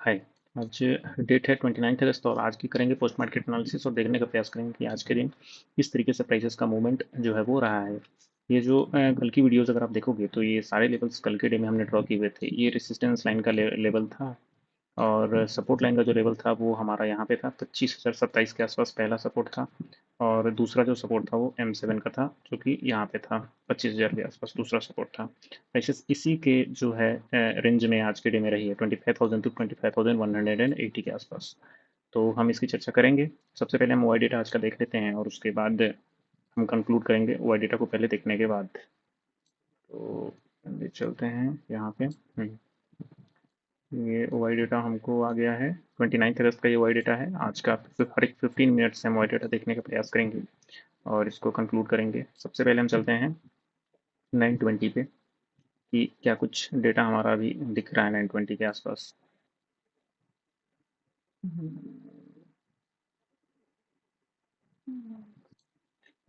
हाय। आज डेट है 29 अगस्त और आज की करेंगे पोस्ट मार्केट एनालिसिस और देखने का प्रयास करेंगे कि आज के दिन किस तरीके से प्राइसेस का मूवमेंट जो है वो रहा है। ये जो कल की वीडियोस अगर आप देखोगे तो ये सारे लेवल्स कल के डे में हमने ड्रॉ किए हुए थे। ये रेसिस्टेंस लाइन का लेवल था और सपोर्ट लाइन का जो लेवल था वो हमारा यहाँ पे था 25,027 के आसपास पहला सपोर्ट था। और दूसरा जो सपोर्ट था वो M7 का था जो कि यहाँ पे था 25,000 के आसपास दूसरा सपोर्ट था। प्राइसेस इसी के जो है रेंज में आज के डे में रही है 25,000 टू 25,180 के आसपास। तो हम इसकी चर्चा करेंगे। सबसे पहले हम वाई डेटा आज का देख लेते हैं और उसके बाद हम कंक्लूड करेंगे वाई डेटा को पहले देखने के बाद। तो ले चलते हैं यहाँ पे। ये वाई डेटा हमको आ गया है 29 अगस्त का। ये वाई डेटा है आज का। हर एक 15 मिनट से हम वाई डेटा देखने का प्रयास करेंगे और इसको कंक्लूड करेंगे। सबसे पहले हम चलते हैं 920 पे कि क्या कुछ डेटा हमारा अभी दिख रहा है 920 के आसपास।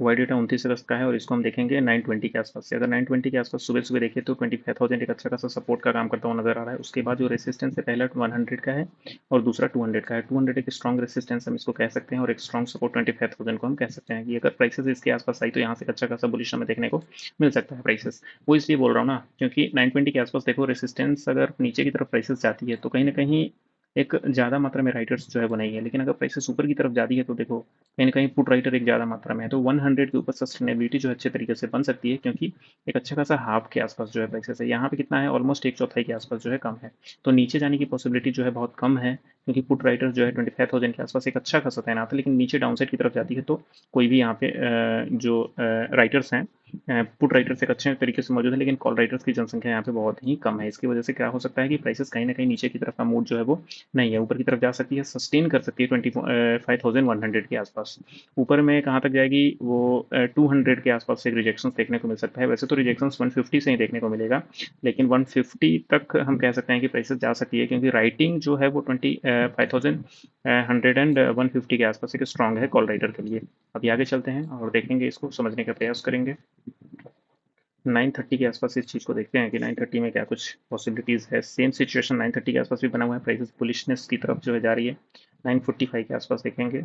वाई डेटा 29 अगस्त का है और इसको हम देखेंगे 920 के आसपास से। अगर 920 के आसपास सुबह सुबह देखें तो 25,000 एक अच्छा खासा सपोर्ट का काम करता हुआ नजर आ रहा है। उसके बाद जो रेसिस्टेंस है पहला 100 का है और दूसरा 200 का है। 200 एक स्ट्रॉन्ग रेसिस्टेंस हम इसको कह सकते हैं और एक स्ट्रॉन्ग सपोर्ट 25,000 को हम कह सकते हैं कि अगर प्राइसेस इसके आसपास आई तो यहाँ से अच्छा खासा बुलिश हमें देखने को मिल सकता है प्राइसेस। वो इसलिए बोल रहा हूँ ना क्योंकि 920 के आसपास देखो रेसिस्टेंस अगर नीचे की तरफ प्राइसेस जाती है तो कहीं ना कहीं एक ज़्यादा मात्रा में राइटर्स जो है वो नहीं है। लेकिन अगर प्राइसेस ऊपर की तरफ जाती है तो देखो कहीं ना कहीं पुट राइटर एक ज़्यादा मात्रा में है। तो 100 के ऊपर सस्टेनेबिलिटी जो है अच्छे तरीके से बन सकती है क्योंकि एक अच्छा खासा हाफ के आसपास जो है प्राइसेस है। यहाँ पे कितना है ऑलमोस्ट एक चौथाई के आसपास जो है कम है। तो नीचे जाने की पॉसिबिलिटी जो है बहुत कम है क्योंकि पुट राइटर जो है 25,000 के आसपास एक अच्छा खासा तैनात है। लेकिन नीचे डाउन साइड की तरफ जाती है तो कोई भी यहाँ पे जो राइटर्स हैं पुट राइटर्स एक अच्छे तरीके से मौजूद है लेकिन कॉल राइटर्स की जनसंख्या यहाँ पे बहुत ही कम है। इसकी वजह से क्या हो सकता है कि प्राइसेस कहीं ना कहीं नीचे की तरफ का मूड जो है वो नहीं है, ऊपर की तरफ जा सकती है, सस्टेन कर सकती है 25,100 के आसपास। ऊपर में कहाँ तक जाएगी वो 200 के आसपास से रिजेक्शन देखने को मिल सकता है। वैसे तो रिजेक्शन 150 से ही देखने को मिलेगा लेकिन 150 तक हम कह सकते हैं कि प्राइसेस जा सकती है क्योंकि राइटिंग जो है वो 25,100 एंड 150 के आसपास एक स्ट्रॉन्ग है कॉल राइटर के लिए। अभी आगे चलते हैं और देखेंगे, इसको समझने का प्रयास करेंगे। 930 के आसपास इस चीज़ को देखते हैं कि 930 में क्या कुछ पॉसिबिलिटीज़ है। सेम सिचुएशन 930 के आसपास भी बना हुआ है, प्राइसेस बुलिशनेस की तरफ जो है जा रही है। 945 के आसपास देखेंगे,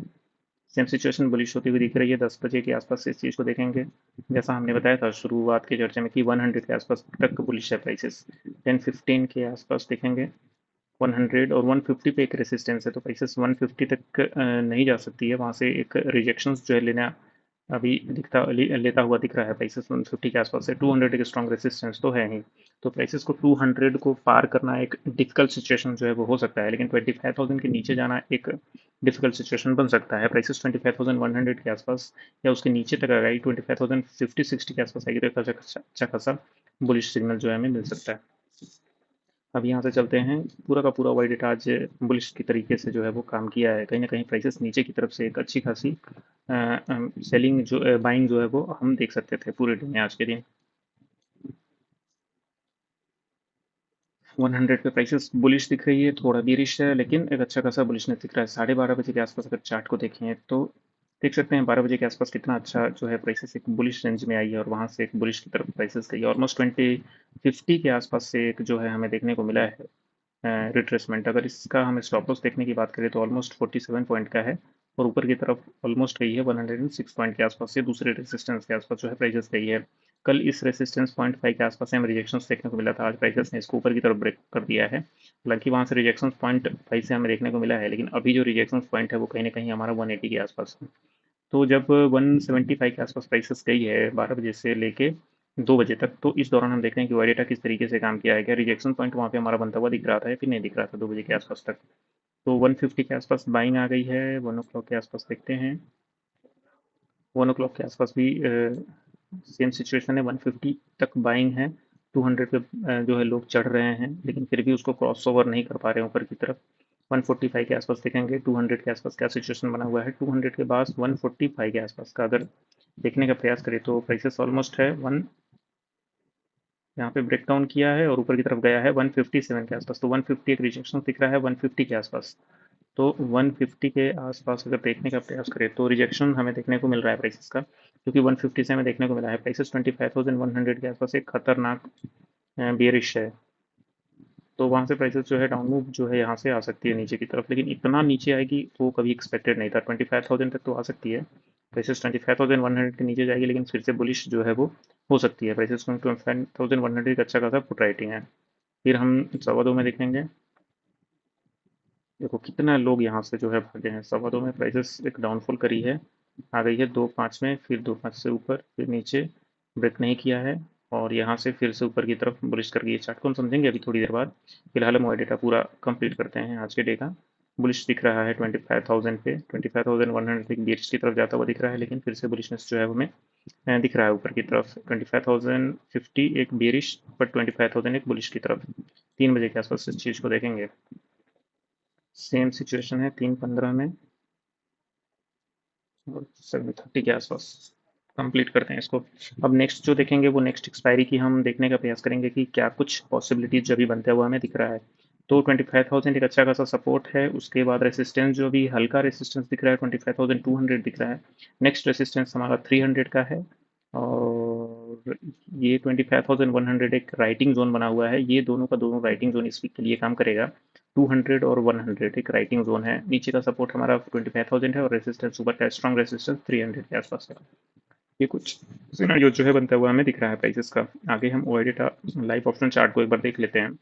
सेम सिचुएशन बुलिश होती हुई दिख रही है। 10 बजे के आसपास इस चीज़ को देखेंगे। जैसा हमने बताया था शुरुआत की चर्चा में कि 100 के आसपास तक बुलिश है प्राइसेस। 1015 के आसपास देखेंगे 100 और 150 पे एक रेसिस्टेंस है तो प्राइसेस 150 तक नहीं जा सकती है। वहाँ से एक रिजेक्शंस जो है लेना अभी लेता हुआ दिख रहा है। प्राइसेस 150 के आसपास से 200 एक स्ट्रॉन्ग रेसिस्टेंस तो है ही। तो प्राइसेस को 200 को पार करना एक डिफिकल्ट सिचुएशन जो है वो हो सकता है लेकिन 25,000 के नीचे जाना एक डिफिकल्ट सिचुएशन बन सकता है। प्राइसेस 25,100 के आसपास या उसके नीचे तक आएगी 25,050-60 के आसपास आएगी तो अच्छा खासा बुलिश सिग्नल जो है हमें मिल सकता है। अब यहाँ से चलते हैं, पूरा का पूरा वाइड आज बुलिश की तरीके से जो है वो काम किया है। कहीं ना कहीं प्राइसेस नीचे की तरफ से एक अच्छी खासी सेलिंग जो बाइंग जो है वो हम देख सकते थे पूरे दिन में आज के दिन। 100 पे प्राइसेस बुलिश दिख रही है, थोड़ा बियरिश है लेकिन एक अच्छा खासा बुलिशनेस दिख रहा है। 12:30 बजे के आसपास अगर चार्ट को देखें तो देख सकते हैं 12 बजे के आसपास कितना अच्छा जो है प्राइसेस एक बुलिश रेंज में आई है और वहाँ से एक बुलिश की तरफ प्राइसेस गई। ऑलमोस्ट 2050 के आसपास से एक जो है हमें देखने को मिला है रिट्रेसमेंट। अगर इसका हम स्टॉप लॉस देखने की बात करें तो ऑलमोस्ट 47 पॉइंट का है और ऊपर की तरफ ऑलमोस्ट गई है 106 पॉइंट के आसपास से दूसरे रेसिस्टेंस के आसपास जो है प्राइसेस गई है। कल इस रेसिस्टेंस पॉइंट 5 के आसपास से हमें रिजेक्शंस देखने को मिला था, आज प्राइसेस ने इसको ऊपर की तरफ ब्रेक कर दिया है। हालांकि वहाँ से रिजेक्शंस पॉइंट 5 से हमें देखने को मिला है लेकिन अभी जो रिजेक्शंस पॉइंट है वो कहीं ना कहीं हमारा 180 के आसपास है। तो जब 175 के आसपास प्राइसेस गई है 12 बजे से लेके 2 बजे तक तो इस दौरान हम देख रहे हैं कि वाई डेटा किस तरीके से काम किया है। क्या रिजेक्शन पॉइंट वहाँ पे हमारा बनता हुआ दिख रहा था या फिर नहीं दिख रहा था 2 बजे के आसपास तक। तो 150 के आसपास बाइंग आ गई है। 1 o'clock के आसपास देखते हैं, 1 o'clock के आसपास भी सेम सिचुएशन है, 150 तक बाइंग है। 200 पे जो है लोग चढ़ रहे हैं लेकिन फिर भी उसको क्रॉस ओवर नहीं कर पा रहे हैं ऊपर की तरफ। 145 के आसपास देखेंगे 200 के आसपास क्या सिचुएशन बना हुआ है। 200 के बाद 145 के आसपास का अगर देखने का प्रयास करें तो प्राइसेस ऑलमोस्ट है वन यहाँ पे ब्रेक डाउन किया है और ऊपर की तरफ गया है 157 के आसपास। तो 150 एक रिजेक्शन दिख रहा है 150 के आसपास। तो 150 के आसपास अगर देखने का प्रयास करें तो रिजेक्शन हमें देखने को मिल रहा है प्राइसेस का क्योंकि 150 से हमें देखने को मिला है प्राइसेस 25,100 के आसपास एक खतरनाक बियरिश है। तो वहाँ से प्राइसेस जो है डाउन मूव जो है यहाँ से आ सकती है नीचे की तरफ, लेकिन इतना नीचे आएगी वो कभी एक्सपेक्टेड नहीं था। 25,000 तक तो आ सकती है प्राइसेस, 25,100 के नीचे जाएगी, लेकिन फिर से बुलिश जो है वो हो सकती है प्राइसेस। 25,100 का अच्छा खासा पुट राइटिंग है। फिर हम 2.25 में देखेंगे। देखो कितना लोग यहाँ से जो है भागे हैं। 2.25 में प्राइसेस एक डाउनफॉल करी है, आ गई है 2.5 में, फिर 2.5 से ऊपर, फिर नीचे ब्रेक नहीं किया है, और यहाँ से फिर से ऊपर की तरफ बुलिश कर गई है। चार्ट को हम समझेंगे अभी थोड़ी देर बाद। फिलहाल हम डेटा पूरा कंप्लीट करते हैं आज के डे का। बुलिश दिख रहा है 25,000 पे, 25,100 बीच की तरफ जाता हुआ दिख रहा है, लेकिन फिर से बुलिशनेस जो है हमें दिख रहा है ऊपर की तरफ। 25,050 एक बेरिश, बट 25,000 एक बुलिश की तरफ। 3 बजे के आसपास इस चीज़ को देखेंगे। सेम सिचुएशन है 3:15 में और 7:30 के आसपास। कंप्लीट करते हैं इसको। अब नेक्स्ट जो देखेंगे वो नेक्स्ट एक्सपायरी की हम देखने का प्रयास करेंगे कि क्या कुछ पॉसिबिलिटीज जो अभी बनते हुआ हमें दिख रहा है। तो 25,000 एक अच्छा खासा सपोर्ट है। उसके बाद रेसिस्टेंस जो भी हल्का रेसिस्टेंस दिख रहा है 25,200 दिख रहा है। नेक्स्ट रेसिस्टेंस हमारा 300 का है, और ये 25,100 एक राइटिंग जोन बना हुआ है। ये दोनों का दोनों राइटिंग जोन इस वीक के लिए काम करेगा। 200 और 100 एक राइटिंग जोन है। नीचे का सपोर्ट हमारा 25,000 है, और रेसिस्टेंस ऊपर का स्ट्रॉन्ग रेसिस्टेंस 300 के आसपास है। ये कुछ सिनेरियो जो है बनता हुआ हमें दिख रहा है प्राइसेस का। आगे हम OI data live option chart को एक बार देख लेते हैं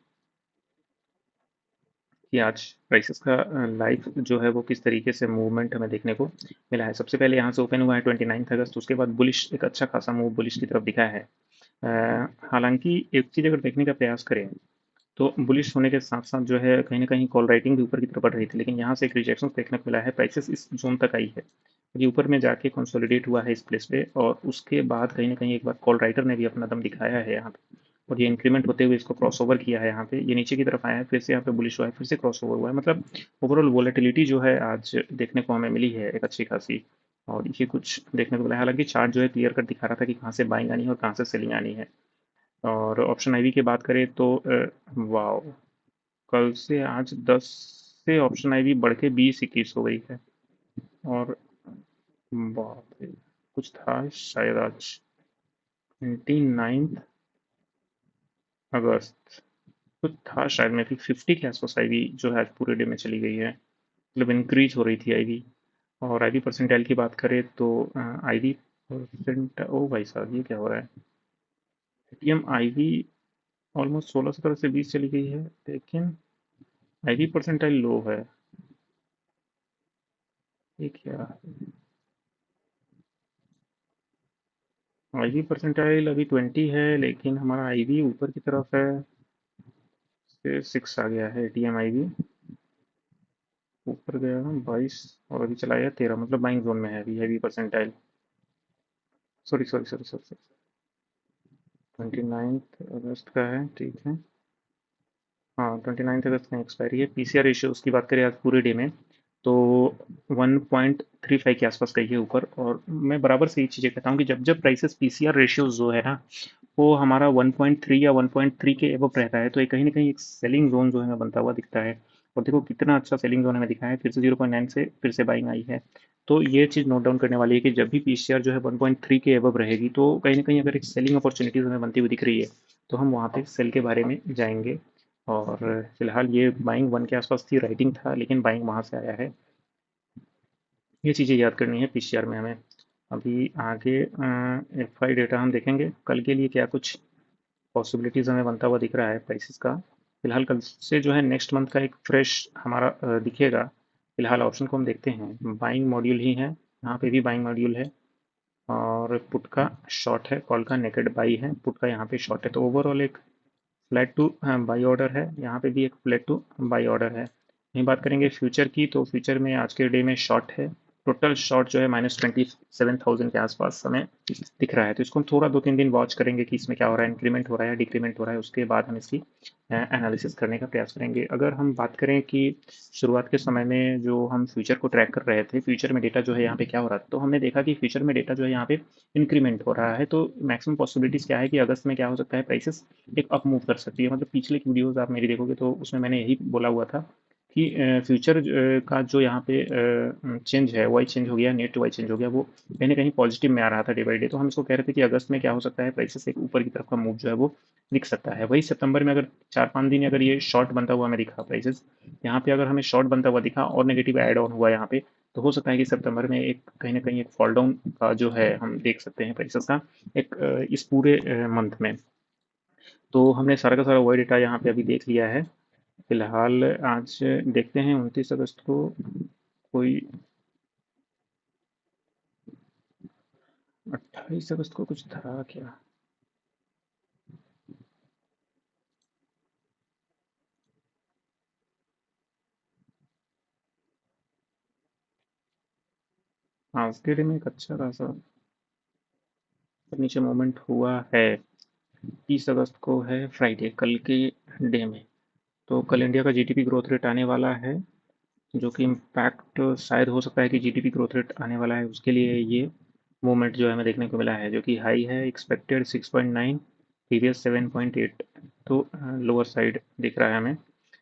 कि आज प्राइसेस का लाइव जो है वो किस तरीके से मूवमेंट हमें देखने को मिला है। सबसे पहले यहाँ से ओपन हुआ है 29 अगस्त, उसके बाद बुलिश एक अच्छा खासा मूव बुलिश की तरफ दिखा है। हालांकि एक चीज़ अगर देखने का प्रयास करें तो बुलिश होने के साथ साथ जो है कहीं ना कहीं कॉल राइटिंग भी ऊपर की तरफ बढ़ रही थी, लेकिन यहाँ से एक रिजेक्शन देखने को मिला है। प्राइसेस इस जोन तक आई है, ये ऊपर में जाके कंसोलिडेट हुआ है इस प्लेस पे, और उसके बाद कहीं ना कहीं एक बार कॉल राइटर ने भी अपना दम दिखाया है यहाँ पे, और ये इंक्रीमेंट होते हुए इसको क्रॉस ओवर किया है। यहाँ पे ये नीचे की तरफ आया है, फिर से यहाँ पे बुलिश हुआ है, फिर से क्रॉस ओवर हुआ है। मतलब ओवरऑल वोलेटिलिटी जो है आज देखने को हमें मिली है एक अच्छी खासी, और ये कुछ देखने को मिला है। हालांकि चार्ट जो है क्लियर कट दिखा रहा था कि कहाँ से बाइंग आनी है और कहाँ से सेलिंग आनी है। और ऑप्शन आईवी की बात करें तो वाओ, कल से आज 10 से ऑप्शन आईवी बढ़ के 20-21 हो गई है। और बाप रे, कुछ था शायद आज 29 अगस्त, कुछ था शायद में भी 50 के आसपास आईवी जो है आज पूरे डे में चली गई है। मतलब इंक्रीज हो रही थी आईवी। और आईवी परसेंटाइल की बात करें तो आईवी परसेंट, ओ भाई साहब ये क्या हो रहा है। एटीएम आईवी ऑलमोस्ट 16-17 से 20 चली गई है, लेकिन आईवी परसेंटाइल लो है। ये क्या, आईवी परसेंटाइल अभी 20 है, लेकिन हमारा आईवी ऊपर की तरफ है। 6 आ गया है एटीएम आईवी, ऊपर गया 22, और अभी चला गया 13, मतलब बाइंग जोन में है अभी heavy percentile. Sorry sorry sorry sorry, 29 अगस्त का है, ठीक है। हाँ, 29 अगस्त में एक्सपायरी है। पीसीआर रेशियोज की बात करें आज पूरे डे में तो 1.35 के आसपास गई है ऊपर। और मैं बराबर से ये चीज़ें कहता हूँ कि जब जब प्राइसेस पीसीआर रेशियोज जो है ना वो हमारा 1.3 या 1.3 के एबव रहता है, तो ये कहीं ना कहीं एक सेलिंग जोन जो है हमें बनता हुआ दिखता है। और देखो कितना अच्छा सेलिंग जोन हमें दिखा है, फिर से 0.9 से फिर से बाइंग आई है। तो ये चीज़ नोट डाउन करने वाली है कि जब भी पीसीआर जो है 1.3 के एबव रहेगी, तो कहीं ना कहीं अगर एक सेलिंग अपॉर्चुनिटीज हमें बनती हुई दिख रही है, तो हम वहाँ पे सेल के बारे में जाएंगे। और फिलहाल ये बाइंग 1 के आसपास थी, राइटिंग था, लेकिन बाइंग वहाँ से आया है। ये चीज़ें याद करनी है पीसीआर में हमें। अभी आगे एफ आई डेटा हम देखेंगे कल के लिए क्या कुछ पॉसिबिलिटीज़ हमें बनता हुआ दिख रहा है प्राइसेस का। फिलहाल कल से जो है नेक्स्ट मंथ का एक फ्रेश हमारा दिखेगा। फिलहाल ऑप्शन को हम देखते हैं, बाइंग मॉड्यूल ही है, यहाँ पे भी बाइंग मॉड्यूल है, और पुट का शॉर्ट है, कॉल का नेकेड बाई है, पुट का यहाँ पे शॉर्ट है। तो ओवरऑल एक फ्लैट टू बाई ऑर्डर है, यहाँ पे भी एक फ्लैट टू बाई ऑर्डर है। वहीं बात करेंगे फ्यूचर की, तो फ्यूचर में आज के डे में शॉर्ट है। टोटल शॉर्ट जो है -27,000 के आसपास हमें दिख रहा है। तो इसको हम थोड़ा 2-3 दिन वॉच करेंगे कि इसमें क्या हो रहा है, इंक्रीमेंट हो रहा है या डिक्रीमेंट हो रहा है। उसके बाद हम इसकी एनालिसिस करने का प्रयास करेंगे। अगर हम बात करें कि शुरुआत के समय में जो हम फ्यूचर को ट्रैक कर रहे थे, फ्यूचर में डेटा जो है यहाँ पे क्या हो रहा था, तो हमने देखा कि फ्यूचर में डेटा जो है यहाँ पे इंक्रीमेंट हो रहा है। तो मैक्सिमम पॉसिबिलिटीज़ क्या है कि अगस्त में क्या हो सकता है, प्राइसेस एक अप मूव कर सकती है। मतलब पिछले की वीडियोस आप मेरी देखोगे तो उसमें मैंने यही बोला हुआ था कि फ्यूचर का जो यहाँ पे चेंज है, वाई चेंज हो गया, नेट वाई चेंज हो गया, वो कहीं ना कहीं पॉजिटिव में आ रहा था डे बाई डे। तो हम इसको कह रहे थे कि अगस्त में क्या हो सकता है, प्राइसेस एक ऊपर की तरफ का मूव जो है वो दिख सकता है। वही सितंबर में अगर 4-5 दिन अगर ये शॉर्ट बनता हुआ हमें दिखा प्राइसेस, यहाँ पे अगर हमें शॉर्ट बनता हुआ दिखा और नेगेटिव एड ऑन हुआ यहाँ पे, तो हो सकता है कि सितंबर में एक कहीं ना कहीं एक फॉल डाउन का जो है हम देख सकते हैं प्राइसेस का एक इस पूरे मंथ में। तो हमने सारा का सारा वही डेटा यहाँ पे अभी देख लिया है। फिलहाल आज देखते हैं 29 अगस्त को कोई 28 अगस्त को कुछ था क्या। आज के डे में एक अच्छा खासा नीचे मूवमेंट हुआ है। 30 अगस्त को है फ्राइडे, कल के डे में। तो कल इंडिया का जीडीपी ग्रोथ रेट आने वाला है, जो कि इम्पैक्ट शायद हो सकता है कि जीडीपी ग्रोथ रेट आने वाला है उसके लिए ये मूवमेंट जो है हमें देखने को मिला है, जो कि हाई है एक्सपेक्टेड 6.9, प्रीवियस 7.8। तो लोअर साइड दिख रहा है हमें।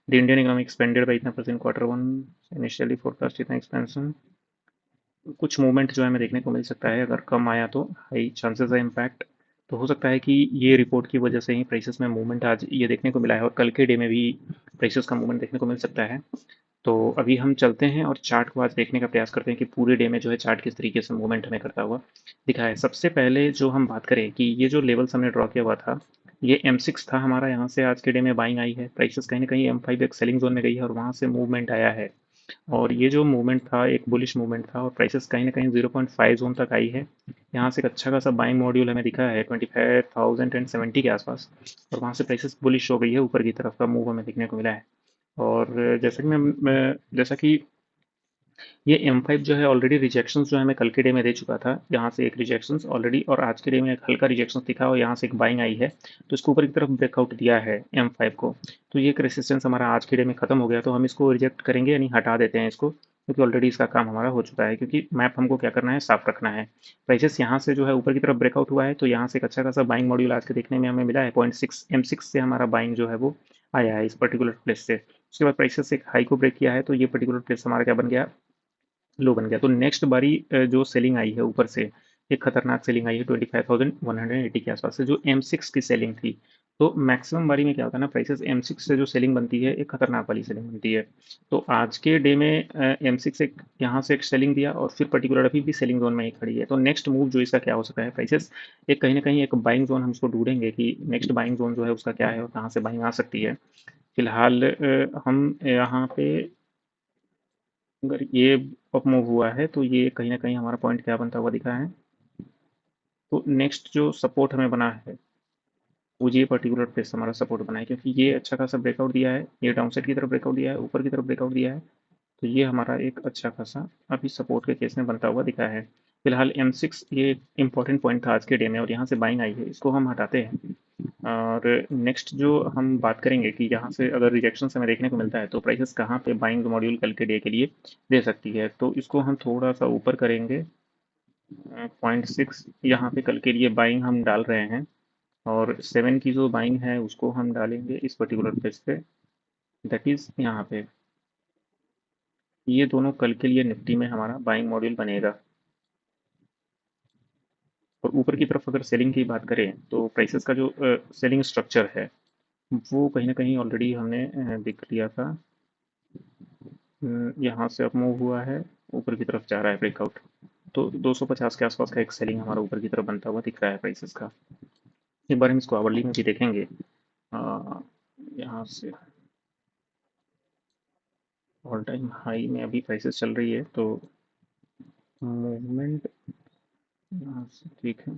The Indian economy expanded by इतना परसेंट Q1, इनिशियली फोरकास्ट इतना एक्सपेंशन। कुछ मूवमेंट जो है हमें देखने को मिल सकता है, अगर कम आया तो हाई चांसेस है इम्पैक्ट। तो हो सकता है कि ये रिपोर्ट की वजह से ही प्राइसेस में मूवमेंट आज ये देखने को मिला है, और कल के डे में भी प्राइसेस का मूवमेंट देखने को मिल सकता है। तो अभी हम चलते हैं और चार्ट को आज देखने का प्रयास करते हैं कि पूरे डे में जो है चार्ट किस तरीके से मूवमेंट हमें करता हुआ दिखा है। सबसे पहले जो हम बात करें कि ये जो लेवल्स हमने ड्रॉ किया हुआ था, ये M6 था हमारा, यहाँ से आज के डे में बाइंग आई है, प्राइसेस कहीं ना कहीं M5 एक सेलिंग जोन में गई है और वहाँ से मूवमेंट आया है। और ये जो मूवमेंट था एक बुलिश मूवमेंट था, और प्राइसेस कहीं ना कहीं 0.5 जोन तक आई है। यहाँ से एक अच्छा खासा बाइंग मॉड्यूल हमें दिखा है 25,070 के आसपास, और वहाँ से प्राइसेस बुलिश हो गई है, ऊपर की तरफ का मूव हमें देखने को मिला है। और जैसा कि ये M5 जो है ऑलरेडी रिजेक्शंस जो है मैं कल के डे में दे चुका था, यहाँ से एक रिजेक्शंस ऑलरेडी, और आज के डे में एक हल्का रिजेक्शंस दिखा और यहाँ से एक बाइंग आई है। तो इसको ऊपर की तरफ ब्रेकआउट दिया है M5 को। तो ये एक रेसिस्टेंस हमारा आज के डे में खत्म हो गया, तो हम इसको रिजेक्ट करेंगे, यानी हटा देते हैं इसको, क्योंकि ऑलरेडी इसका काम हमारा हो चुका है। क्योंकि मैप हमको क्या करना है, साफ रखना है। प्राइसेस यहाँ से जो है ऊपर की तरफ ब्रेकआउट हुआ है, तो यहाँ से एक अच्छा खासा बाइंग मॉड्यूल आज के देखने में हमें मिला है। 0.6 M6 से हमारा बाइंग जो है वो आया है इस पर्टिकुलर प्लेस से। उसके बाद प्राइसेस एक हाई को ब्रेक किया है, तो ये पर्टिकुलर प्लेस हमारा क्या बन गया, लो बन गया। तो नेक्स्ट बारी जो सेलिंग आई है ऊपर से, एक खतरनाक सेलिंग आई है 25,180 के आसपास से, जो M6 की सेलिंग थी। तो मैक्सिमम बारी में क्या होता है ना, प्राइसेस M6 से जो सेलिंग बनती है एक खतरनाक वाली सेलिंग बनती है। तो आज के डे में M6 एक यहाँ से एक सेलिंग दिया, और फिर पर्टिकुलर अभी भी सेलिंग जोन में ही खड़ी है। तो नेक्स्ट मूव जो इसका क्या हो सकता है, प्राइसेस एक कहीं ना कहीं एक बाइंग जोन हम इसको ढूंढेंगे कि नेक्स्ट बाइंग जोन जो है उसका क्या है और कहाँ से बाइंग आ सकती है। फिलहाल हम यहाँ पे अगर ये अप मूव हुआ है, तो ये कहीं ना कहीं हमारा पॉइंट क्या बनता हुआ दिखा है। तो नेक्स्ट जो सपोर्ट हमें बना है, वो ये पर्टिकुलर प्लेस हमारा सपोर्ट बना है, क्योंकि ये अच्छा खासा ब्रेकआउट दिया है, ये डाउनसाइड की तरफ ब्रेकआउट दिया है, ऊपर की तरफ ब्रेकआउट दिया है। तो ये हमारा एक अच्छा खासा अभी सपोर्ट के केस में बनता हुआ दिखा है। फिलहाल M6 ये इंपॉर्टेंट पॉइंट था आज के डे में, और यहाँ से बाइंग आई है, इसको हम हटाते हैं। और नेक्स्ट जो हम बात करेंगे कि यहाँ से अगर रिजेक्शन हमें देखने को मिलता है, तो प्राइसेस कहाँ पे बाइंग मॉड्यूल कल के डे के लिए दे सकती है। तो इसको हम थोड़ा सा ऊपर करेंगे, 0.6 यहाँ पे कल के लिए बाइंग हम डाल रहे हैं, और 7 की जो बाइंग है उसको हम डालेंगे इस पर्टिकुलर पेज पे, दैट इज यहाँ पे। ये दोनों कल के लिए निफ्टी में हमारा बाइंग मॉड्यूल बनेगा। और ऊपर की तरफ अगर सेलिंग की बात करें, तो प्राइसेस का जो सेलिंग स्ट्रक्चर है वो कहीं ना कहीं ऑलरेडी हमने देख लिया था। यहाँ से अप मूव हुआ है, ऊपर की तरफ जा रहा है ब्रेकआउट। तो 250 के आसपास का एक सेलिंग हमारा ऊपर की तरफ बनता हुआ दिख रहा है प्राइसेस का। एक बार हम इसको आवरली में भी देखेंगे। अ, यहाँ से ऑल टाइम हाई में अभी प्राइसेस चल रही है, तो मूवमेंट यहाँ से ठीक है।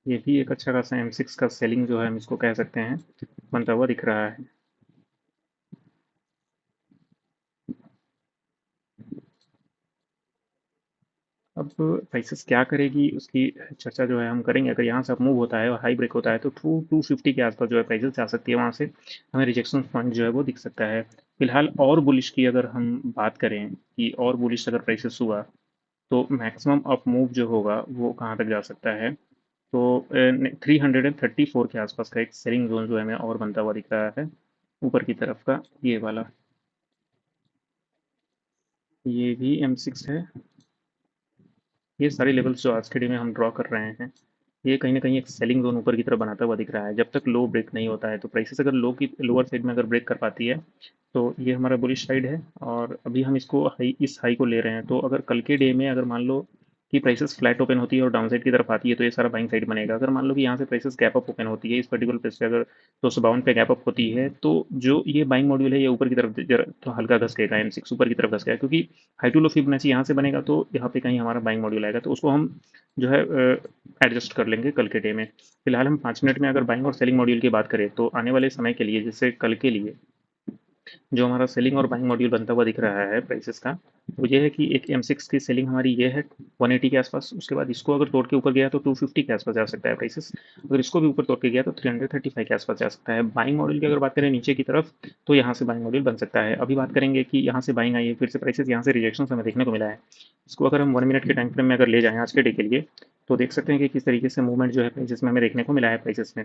ये भी एक अच्छा खासा M6 का सेलिंग जो है हम इसको कह सकते हैं बनता हुआ दिख रहा है। अब अब प्राइसेस क्या करेगी उसकी चर्चा जो है हम करेंगे। अगर यहाँ से अप मूव होता है और हाई ब्रेक होता है तो 250 के आसपास जो है प्राइसेस जा सकती है, वहाँ से हमें रिजेक्शन पॉइंट जो है वो दिख सकता है। फिलहाल और बुलिश की अगर हम बात करें कि और बुलिश अगर प्राइसेस हुआ तो मैक्सिमम अप मूव जो होगा वो कहाँ तक जा सकता है, तो 334 के आसपास का एक सेलिंग जोन जो है हमें और बनता हुआ दिख रहा है ऊपर की तरफ का, ये वाला। ये भी M6 है। ये सारे लेवल्स जो आज के डे में हम ड्रॉ कर रहे हैं, ये कहीं ना कहीं एक सेलिंग जोन ऊपर की तरफ बनाता हुआ दिख रहा है। जब तक लो ब्रेक नहीं होता है तो प्राइसेस अगर लो की लोअर साइड में अगर ब्रेक कर पाती है तो ये हमारा बुलिश साइड है। और अभी हम इसको हाई, इस हाई को ले रहे हैं, तो अगर कल के डे में अगर मान लो कि प्राइसेस फ्लैट ओपन होती है और डाउन साइड की तरफ आती है तो ये सारा बाइंग साइड बनेगा। अगर मान लो कि यहाँ से प्राइसेस गैप अप ओपन होती है इस पर्टिकुलर प्लेस पे, अगर 252 पे गैप अप होती है, तो जो ये बाइंग मॉड्यूल है ये ऊपर की तरफ जरा तो हल्का घसकेगा, M6 ऊपर की तरफ घसकेगा, क्योंकि हाई टू लो फिबोनाची यहाँ से बनेगा तो यहाँ पे कहीं हमारा बाइंग मॉड्यूल आएगा, तो उसको हम जो है एडजस्ट कर लेंगे कल के डे में। फिलहाल हम 5 मिनट में अगर बाइंग और सेलिंग मॉड्यूल की बात करें तो आने वाले समय के लिए, जैसे कल के लिए, जो हमारा सेलिंग और बाइंग मॉड्यूल बनता हुआ दिख रहा है प्राइसेस का, वो ये है कि एक M6 की सेलिंग हमारी ये है 180 के आसपास। उसके बाद इसको अगर तोड़ के ऊपर गया तो 250 के आसपास जा सकता है प्राइसेस। अगर इसको भी ऊपर तोड़ के गया तो 335 के आसपास जा सकता है। बाइंग मॉड्यूल की अगर बात करें नीचे की तरफ, तो यहाँ से बाइंग मॉड्यूल बन सकता है। अभी बात करेंगे कि यहाँ से बाइंग आई है, फिर से प्राइसेस यहाँ से रिजेक्शन हमें देखने को मिला है। इसको अगर हम 1 मिनट के टाइम फ्रेम में अगर ले जाएँ आज के डे के लिए, तो देख सकते हैं कि किस तरीके से मूवमेंट जो है प्राइसेस में हमें देखने को मिला है प्राइसेस में।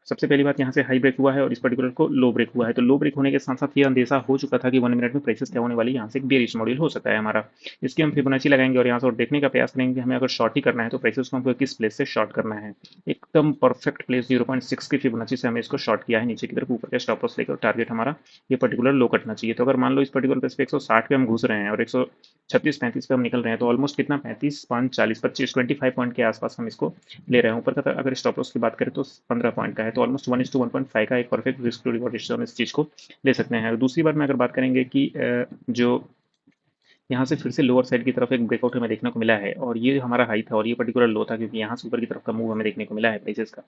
सबसे पहली बात, यहाँ से हाई ब्रेक हुआ है और इस पर्टिकुलर को लो ब्रेक हुआ है, तो लो ब्रेक होने के साथ साथ ये अंदेशा हो चुका था कि 1 मिनट में प्राइसेस क्या होने वाली है, यहाँ से एक बेरिश मॉड्यूल हो सकता है हमारा। इसकी हम फिबोनाची लगाएंगे और यहाँ से और देखने का प्रयास करेंगे कि हमें अगर शॉर्ट ही करना है तो प्राइसेस को हमको किस प्लेस से शॉर्ट करना है। एकदम परफेक्ट प्लेस 0.6 की फिबोनाची से हमें इसको शॉर्ट किया है नीचे की तरफ ऊपर के स्टॉप लॉस लेकर। टारगेट हमारा ये पर्टिकुलर लो कटना चाहिए। तो अगर मान लो इस पर्टिकुलर प्लेस पे 160 पे हम घुस रहे हैं और 136-35 पे हम निकल रहे हैं, तो ऑलमोस्ट कितना 35 5 40 25 25 पॉइंट के आसपास हम इसको ले रहे हैं ऊपर का। अगर स्टॉप लॉस की बात करें तो 15 पॉइंट का है, तो ऑलमोस्ट 1:1.5 का एक perfect risk to reward ratio हम इस चीज़ को ले सकते हैं। दूसरी बात में अगर बात करेंगे कि जो यहाँ से फिर से लोअर साइड की तरफ एक ब्रेकआउट हमें देखने को मिला है और ये हमारा हाई था और ये पर्टिकुलर लो था, क्योंकि यहाँ से ऊपर की तरफ का मूव हमें देखने को मिला है प्राइसेस का।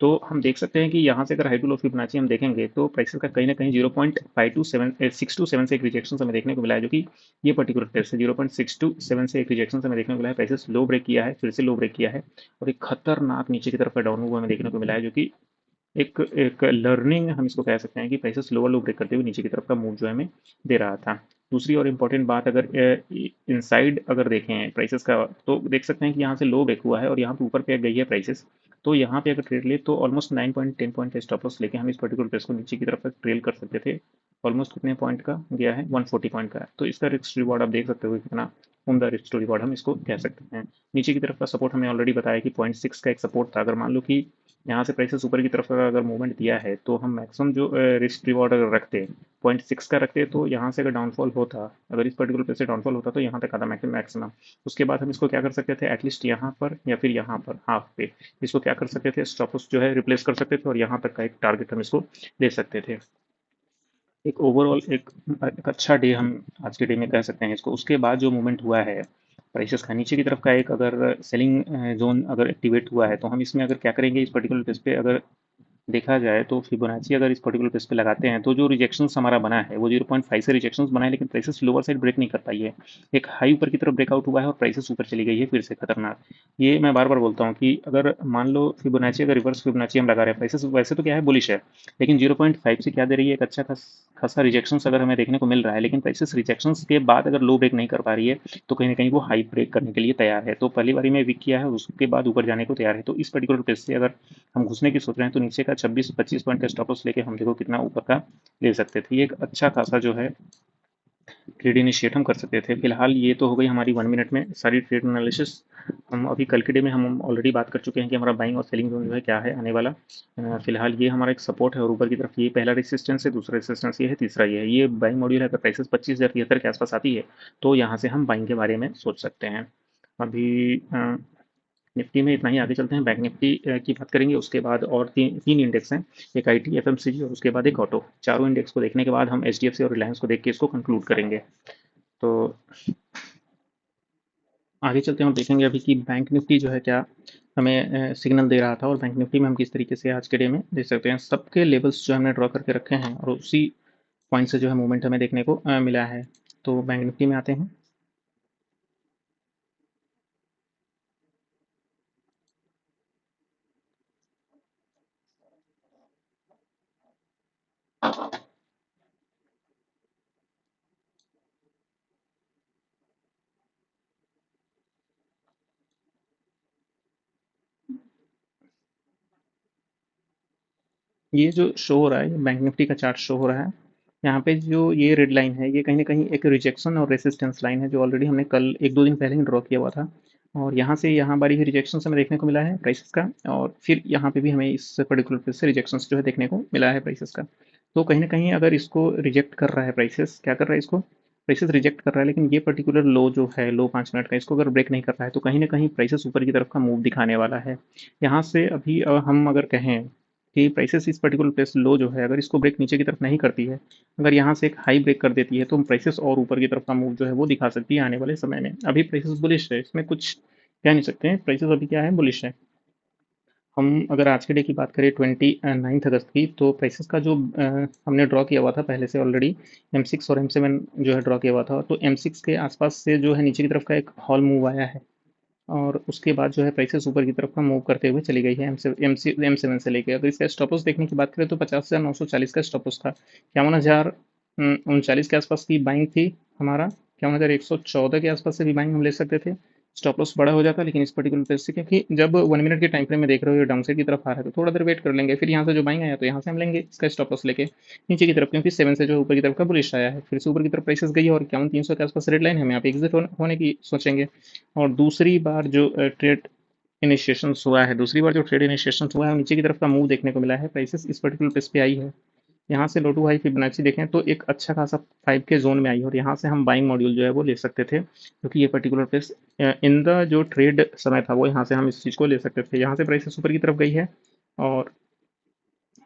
तो हम देख सकते हैं कि यहाँ से अगर हाई टू लो फिबोनाची हम देखेंगे तो प्राइसेस का कहीं ना कहीं 0.527 से एक रिजेक्शन हमें देखने को मिला है, जो कि ये पर्टिकुलर प्लेस से 0.627 से एक रिजेक्शन हमें देखने को मिला है। प्राइसेस लो ब्रेक किया है, फिर से लो ब्रेक किया है और एक खतरनाक नीचे की तरफ का डाउन मूव हमें देखने को मिला है, जो कि एक एक लर्निंग हम इसको कह सकते हैं कि प्राइसेस लोअर लो ब्रेक करते हुए नीचे की तरफ का मूव जो है हमें दे रहा था। दूसरी और इम्पोर्टेंट बात, अगर इनसाइड अगर देखें प्राइसेस का, तो देख सकते हैं कि यहाँ से लो ब्रेक हुआ है और यहाँ पे ऊपर पे गई है प्राइसेस। तो यहाँ पे अगर ट्रेड ले तो ऑलमोस्ट 9.10 पॉइंट का स्टॉप लॉस लेके हम इस पर्टिकुलर प्लेस को नीचे की तरफ तक ट्रेल कर सकते थे। ऑलमोस्ट कितने पॉइंट का गया है, 140 पॉइंट का। तो इसका रिस्क रिवॉर्ड आप देख सकते हो कितना उम्दा रिस्क टू रिवॉर्ड हम इसको कह सकते हैं। नीचे की तरफ का सपोर्ट हमें ऑलरेडी बताया कि 0.6 का एक सपोर्ट था। अगर मान लो कि यहाँ से प्राइसेस ऊपर की तरफ का अगर मूवमेंट दिया है तो हम मैक्सिमम जो रिस्क रिवॉर्ड अगर रखते 0.6 का रखते, तो यहाँ से अगर डाउनफॉल होता, अगर इस पर्टिकुलर प्लेस से डाउनफॉल होता तो यहाँ तक आता मैक्सिमम। उसके बाद हम इसको क्या कर सकते थे, एटलीस्ट यहाँ पर या फिर यहाँ पर हाफ पे इसको क्या कर सकते थे, स्टॉप लॉस जो है रिप्लेस कर सकते थे और यहाँ तक का एक टारगेट हम इसको ले सकते थे। एक ओवरऑल एक अच्छा डे हम आज के डे में कह सकते हैं इसको। उसके बाद जो मूवमेंट हुआ है प्राइसेस का नीचे की तरफ का, एक अगर सेलिंग जोन अगर एक्टिवेट हुआ है, तो हम इसमें अगर क्या करेंगे, इस पर्टिकुलर प्लेस पे अगर देखा जाए तो फिबोनाची अगर इस पर्टिकुलर प्लेस पे लगाते हैं तो जो रिजेक्शंस हमारा बना है वो 0.5 से रिजेक्शंस बना है, लेकिन प्राइसेस लोअर साइड ब्रेक नहीं कर पाई है। एक हाई ऊपर की तरफ ब्रेकआउट हुआ है और प्राइसेस ऊपर चली गई है फिर से खतरनाक। ये मैं बार बार बोलता हूँ कि अगर मान लो फिबोनाची अगर रिवर्स फिबोनाची हम लगा रहे हैं, प्राइसेस वैसे तो क्या है बुलिश है, लेकिन 0.5 से क्या दे रही है, एक अच्छा खासा रिजेक्शंस अगर हमें देखने को मिल रहा है, लेकिन प्राइसेस रिजेक्शंस के बाद अगर लो ब्रेक नहीं कर पा रही है तो कहीं ना कहीं वो हाई ब्रेक करने के लिए तैयार है। तो पहली बारी में वीक किया है और उसके बाद ऊपर जाने को तैयार है। तो इस पर्टिकुलर प्लेस से अगर हम घुसने की सोच रहे हैं तो नीचे का 26-25 पॉइंट का स्टॉप लॉस लेके हम देखो कितना ऊपर का ले सकते थे। ये एक अच्छा खासा जो है ट्रेड इनिशिएट हम कर सकते थे। फिलहाल ये तो हो गई हमारी 1 मिनट में सारी ट्रेड एनालिसिस। हम अभी कल के डे में हम ऑलरेडी बात कर चुके हैं कि हमारा बाइंग और सेलिंग जोन जो है क्या है आने वाला। फिलहाल ये हमारा एक सपोर्ट है और ऊपर की तरफ ये पहला रेसिस्टेंस है, दूसरा रेसिस्टेंस ये है, तीसरा ये है। ये बाइंग मॉड्यूल है। अगर प्राइसेस 25,073 के आसपास आती है तो यहाँ से हम बाइंग के बारे में सोच सकते हैं। अभी निफ्टी में इतना ही। आगे चलते हैं, बैंक निफ्टी की बात करेंगे। उसके बाद और तीन तीन इंडेक्स हैं, एक आईटी, एफएमसीजी और उसके बाद एक ऑटो। चारों इंडेक्स को देखने के बाद हम एचडीएफसी और रिलायंस को देख के इसको कंक्लूड करेंगे। तो आगे चलते हैं और देखेंगे अभी कि बैंक निफ्टी जो है क्या हमें सिग्नल दे रहा था और बैंक निफ्टी में हम किस तरीके से आज के डे में देख सकते हैं। सबके लेवल्स जो हमने ड्रॉ करके रखे हैं और उसी पॉइंट से जो है मूवमेंट हमें देखने को मिला है। तो बैंक निफ्टी में आते हैं। ये जो शो हो रहा है, ये बैंक निफ्टी का चार्ट शो हो रहा है। यहाँ पे जो ये रेड लाइन है, ये कहीं न कहीं एक रिजेक्शन और रेजिस्टेंस लाइन है, जो ऑलरेडी हमने कल 1-2 दिन पहले ही ड्रॉ किया हुआ था। और यहाँ से यहाँ बारी ही रिजेक्शंस हमें देखने को मिला है प्राइसेस का, और फिर यहाँ पे भी हमें इस पर्टिकुलर प्लेस से रिजेक्शंस जो है देखने को मिला है प्राइसेस का। तो कहीं न कहीं अगर इसको रिजेक्ट कर रहा है प्राइसेस, क्या कर रहा है इसको? प्राइसेस रिजेक्ट कर रहा है, लेकिन ये पर्टिकुलर लो जो है, लो 5 मिनट का, इसको अगर ब्रेक नहीं कर रहा है, तो कहीं न कहीं प्राइसेस ऊपर की तरफ का मूव दिखाने वाला है। यहाँ से अभी हम अगर कहें कि प्राइसेस इस पर्टिकुलर प्लेस लो जो है, अगर इसको ब्रेक नीचे की तरफ नहीं करती है, अगर यहाँ से एक हाई ब्रेक कर देती है, तो प्राइसेस और ऊपर की तरफ का मूव जो है वो दिखा सकती है आने वाले समय में। अभी प्राइसेस बुलिश है, इसमें कुछ कह नहीं सकते हैं, प्राइसेस अभी क्या है, बुलिश है। हम अगर आज के डे की बात करें 29 अगस्त की, तो प्राइसेस का जो हमने ड्रॉ किया हुआ था पहले से ऑलरेडी, M6 और M7 जो है ड्रॉ किया हुआ था, तो M6 के आसपास से जो है नीचे की तरफ का एक हॉल मूव आया है, और उसके बाद जो है प्राइसेस ऊपर की तरफ का मूव करते हुए चली गई है M7 से लेके। अगर इसका स्टॉप लॉस देखने की बात करें, तो 50,940 का स्टॉप लॉस था। 51,039 के आसपास की बाइंग थी हमारा, 51,114 के आसपास से भी बाइंग हम ले सकते थे। स्टॉप लॉस बड़ा हो जाता, लेकिन इस पर्टिकुलर प्लेस से, क्योंकि जब 1 मिनट के टाइम फ्रेम में देख रहे हो ये डाउन साइड की तरफ आ रहा है, तो थोड़ा देर वेट कर लेंगे, फिर यहाँ से जो बाइंग आया तो यहाँ से हम लेंगे इसका स्टॉप लॉस लेके नीचे की तरफ, क्योंकि 7 से जो ऊपर की तरफ का बुलिश आया है, फिर से ऊपर की तरफ प्राइसेस गई है, और 51,300 के आसपास रेड लाइन है, हम यहाँ पे एग्जिट होने की सोचेंगे। और दूसरी बार जो ट्रेड इनिशिएशन हुआ है, नीचे की तरफ का मूव देखने को मिला है, प्राइसेस इस पर्टिकुलर प्लेस पे आई है। यहाँ से लो टू हाई फिबोनाची देखें तो एक अच्छा खासा 5 के जोन में आई है, और यहाँ से हम बाइंग मॉड्यूल जो है वो ले सकते थे, क्योंकि ये पर्टिकुलर प्लेस इन द जो ट्रेड समय था वो, यहाँ से हम इस चीज़ को ले सकते थे। यहाँ से प्राइसेस ऊपर की तरफ गई है, और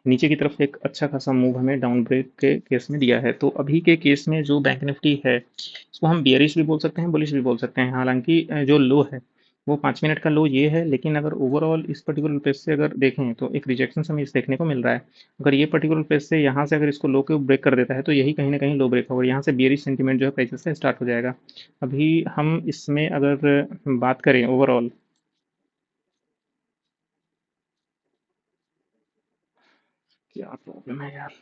नीचे की तरफ एक अच्छा खासा मूव हमें डाउन ब्रेक के केस में दिया है। तो अभी के केस में जो बैंक निफ्टी है, इसको हम बियरिश भी बोल सकते हैं, बुलिश भी बोल सकते हैं। हालांकि जो लो है वो 5 मिनट का लो ये है, लेकिन अगर ओवरऑल इस पर्टिकुलर प्लेस से अगर देखें, तो एक रिजेक्शन हमें इस देखने को मिल रहा है। अगर ये पर्टिकुलर प्लेस से यहाँ से अगर इसको लो को ब्रेक कर देता है, तो यही कहीं ना कहीं लो ब्रेक होगा, यहाँ से बियरिश सेंटीमेंट जो है प्राइसेस से स्टार्ट हो जाएगा। अभी हम इसमें अगर बात करें ओवरऑल, क्या प्रॉब्लम है यार।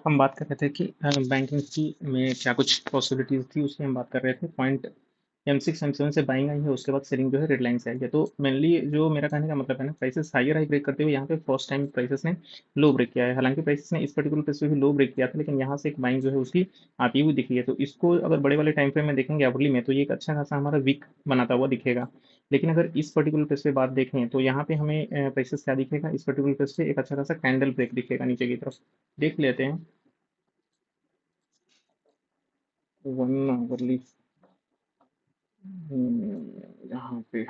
हम बात कर रहे थे कि बैंक निफ्टी में क्या कुछ पॉसिबिलिटीज थी, उसकी हम बात कर रहे थे। पॉइंट M6 M7 से बाइंग आई है, उसके बाद सेलिंग जो है रेड लाइन से आई है। तो मेनली जो मेरा कहने का मतलब है ना, प्राइसेस हायर हाई ब्रेक करते हुए यहाँ पे फर्स्ट टाइम प्राइसेस ने लो ब्रेक किया है। हालांकि प्राइसेस ने इस पर्टिकुलर प्लेस पे भी लो ब्रेक किया था, लेकिन यहाँ से एक बाइंग जो है उसकी आती हुई दिखी है। तो इसको अगर बड़े वाले टाइम फ्रेम में देखेंगे आवरली में, तो ये एक अच्छा खासा हमारा वीक बनाता हुआ दिखेगा। लेकिन अगर इस पर्टिकुलर प्लेस पे बात देखें, तो यहाँ पे हमें प्राइसेस क्या दिखेगा, इस पर्टिकुलर प्लेस पे एक अच्छा खासा कैंडल ब्रेक दिखेगा नीचे की तरफ। देख लेते हैं 1 आवरली यहाँ पे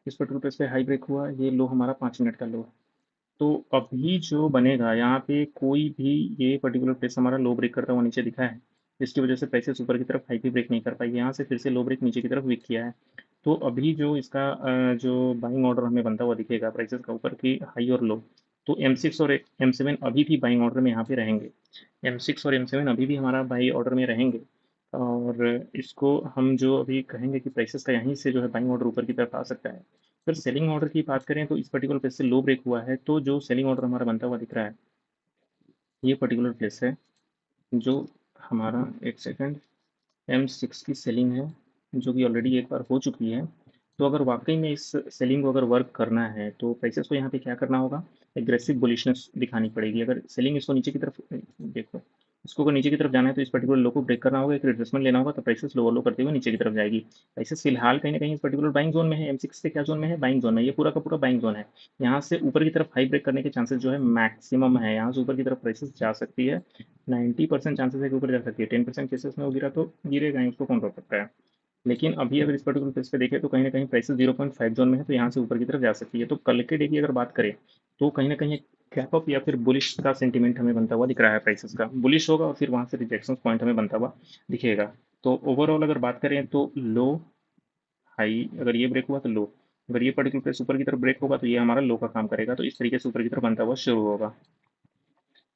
इस पर्टिकुलर प्लेस पे हाई ब्रेक हुआ, ये लो हमारा 5 मिनट का लो है। तो अभी जो बनेगा यहाँ पे, कोई भी ये पर्टिकुलर प्लेस हमारा लो ब्रेक करता हुआ नीचे दिखा है, जिसकी वजह से प्राइसेस ऊपर की तरफ हाई भी ब्रेक नहीं कर पाई, यहाँ से फिर से लो ब्रेक नीचे की तरफ वीक किया है। तो अभी जो इसका जो बाइंग ऑर्डर हमें बनता हुआ दिखेगा प्राइसेस का ऊपर की हाई और लो, तो M6 और M7 अभी भी बाइंग ऑर्डर में यहाँ पे रहेंगे। M6 और M7 अभी भी हमारा बाई ऑर्डर में रहेंगे। और इसको हम जो अभी कहेंगे कि प्राइसेस का यहीं से जो है बाइंग ऑर्डर ऊपर की तरफ आ सकता है। फिर सेलिंग ऑर्डर की बात करें, तो इस पर्टिकुलर प्लेस से लो ब्रेक हुआ है, तो जो सेलिंग ऑर्डर हमारा बनता हुआ दिख रहा है, ये पर्टिकुलर प्लेस है जो हमारा, एक सेकेंड, M6 की सेलिंग है, जो कि ऑलरेडी एक बार हो चुकी है। तो अगर वाकई में इस सेलिंग को अगर वर्क करना है, तो प्राइसेस को यहाँ पे क्या करना होगा, एग्रेसिव बुलिशनेस दिखानी पड़ेगी। अगर सेलिंग इसको नीचे की तरफ, देखो, इसको अगर नीचे की तरफ जाना है, तो इस पर्टिकुलर लो को ब्रेक करना होगा, एक रिट्रेसमेंट लेना होगा, तो प्राइसेस लोअर लो करते हुए नीचे की तरफ जाएगी। प्राइसेस फिलहाल कहीं ना कहीं इस पर्टिकुलर बाइंग जोन में है। M6 से क्या जोन में है, बाइंग जोन में, ये पूरा का पूरा बाइंग जोन है। यहाँ से ऊपर की तरफ हाई ब्रेक करने के चांसेस जो है मैक्सिमम है, यहाँ से ऊपर की तरफ प्राइसेस जा सकती है। 90% चांसेस है कि ऊपर जा सकती है, 10% केसेस में वो गिरा तो गिरेगा ही, उसको कौन रोक सकता है। लेकिन अभी अगर इस पर्टिकुलर प्लेस पे देखें, तो कहीं ना कहीं प्राइसेस 0.5 जोन में है, तो यहाँ से ऊपर की तरफ जा सकती है। तो कल के डे की अगर बात करें, तो कहीं ना कहीं गैप अप या फिर बुलिश का सेंटीमेंट हमें बनता हुआ दिख रहा है, प्राइसेस का बुलिश होगा, और फिर वहाँ से रिजेक्शन पॉइंट हमें बनता हुआ दिखेगा। तो ओवरऑल अगर बात करें, तो लो हाई अगर ये ब्रेक हुआ तो लो, अगर ये पर्टिकुलर प्लेस ऊपर की तरफ ब्रेक होगा तो ये हमारा लो का काम करेगा, तो इस तरीके से ऊपर की तरफ बनता हुआ शुरू होगा।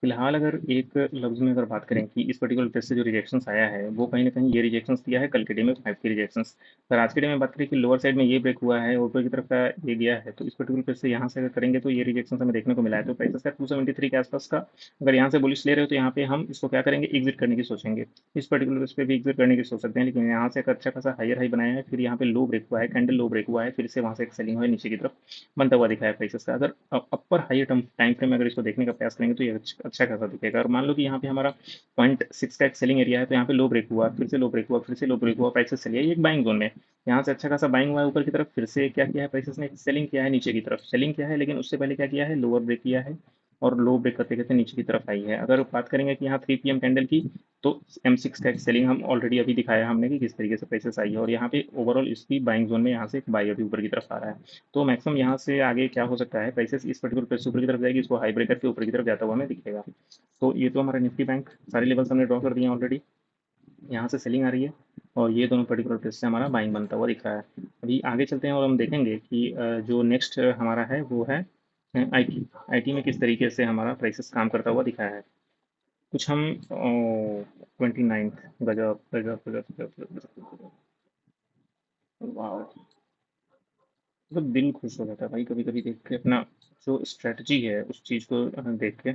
फिलहाल अगर एक लफ्ज़ में अगर बात करें कि इस पर्टिकुलर प्लेस से जो रिजेक्शंस आया है वो कहीं न कहीं ये रिजेक्शंस दिया है कल के डे में 5 की रिजेक्शंस। अगर आज के डे में बात करें कि लोअर साइड में ये ब्रेक हुआ है, ऊपर की तरफ का ये गया है, तो इस पर्टिकुलर प्लेस से यहाँ से अगर करेंगे तो ये रिजेक्शंस हमें देखने को मिला है। तो प्राइस का 273 के आसपास का अगर यहाँ से बुलिश ले रहे हो तो यहाँ पे हम इसको क्या करेंगे, एग्ज़िट करने की सोचेंगे। इस पर्टिकुलर प्लेस पे भी एग्ज़िट करने की सोच सकते हैं, लेकिन यहाँ से एक अच्छा खासा हायर हाई बनाया है, फिर यहाँ पे लो ब्रेक हुआ है, कैंडल लो ब्रेक हुआ है, फिर से वहाँ से एक सेलिंग हुआ है नीचे की तरफ बनता हुआ दिखा है प्राइसेस का। अगर अपर हाई टाइम फ्रेम में अगर इसको देखने का प्रयास करेंगे तो ये अच्छा खासा दिखेगा। और मान लो कि यहाँ पे हमारा 0.6 का एक सेलिंग एरिया है, तो यहाँ पे लो ब्रेक हुआ, फिर से लो ब्रेक हुआ, फिर से लो ब्रेक हुआ, प्राइसेस चली है ये एक बाइंग जोन में। यहाँ से अच्छा खासा बाइंग हुआ है ऊपर की तरफ, फिर से क्या किया है प्राइसेस ने, सेलिंग किया है नीचे की तरफ, सेलिंग किया है, लेकिन उससे पहले क्या किया है, लोअर ब्रेक किया है और लो ब्रेक करते करते नीचे की तरफ आई है। अगर बात करेंगे कि यहाँ 3 PM कैंडल की, तो M6 का एक सेलिंग हम ऑलरेडी अभी दिखाया हमने कि किस तरीके से प्राइसेस आई है, और यहाँ पे ओवरऑल इसकी बाइंग जोन में यहाँ से एक बाई अभी ऊपर की तरफ आ रहा है। तो मैक्सिमम यहाँ से आगे क्या हो सकता है, प्राइसेस इस पर्टिकुलर प्लेस से ऊपर की तरफ जाएगी, इसको हाई ब्रेक करके ऊपर की तरफ जाता हुआ हमें दिखेगा। तो ये तो हमारा निफ्टी बैंक सारे लेवल्स हमने ड्रॉ कर दिए हैं ऑलरेडी। यहाँ से सेलिंग आ रही है और ये दोनों पर्टिकुलर प्लेस से हमारा बाइंग बनता हुआ दिख रहा है। अभी आगे चलते हैं और हम देखेंगे कि जो नेक्स्ट हमारा है वो है आईटी। आईटी में किस तरीके से हमारा प्राइसेस काम करता हुआ दिखा है। कुछ हम 29th, गजब गजब गजब गजब गजब, वाह, मतलब दिल खुश हो जाता है भाई कभी कभी देख के अपना जो स्ट्रेटजी है उस चीज़ को देख के।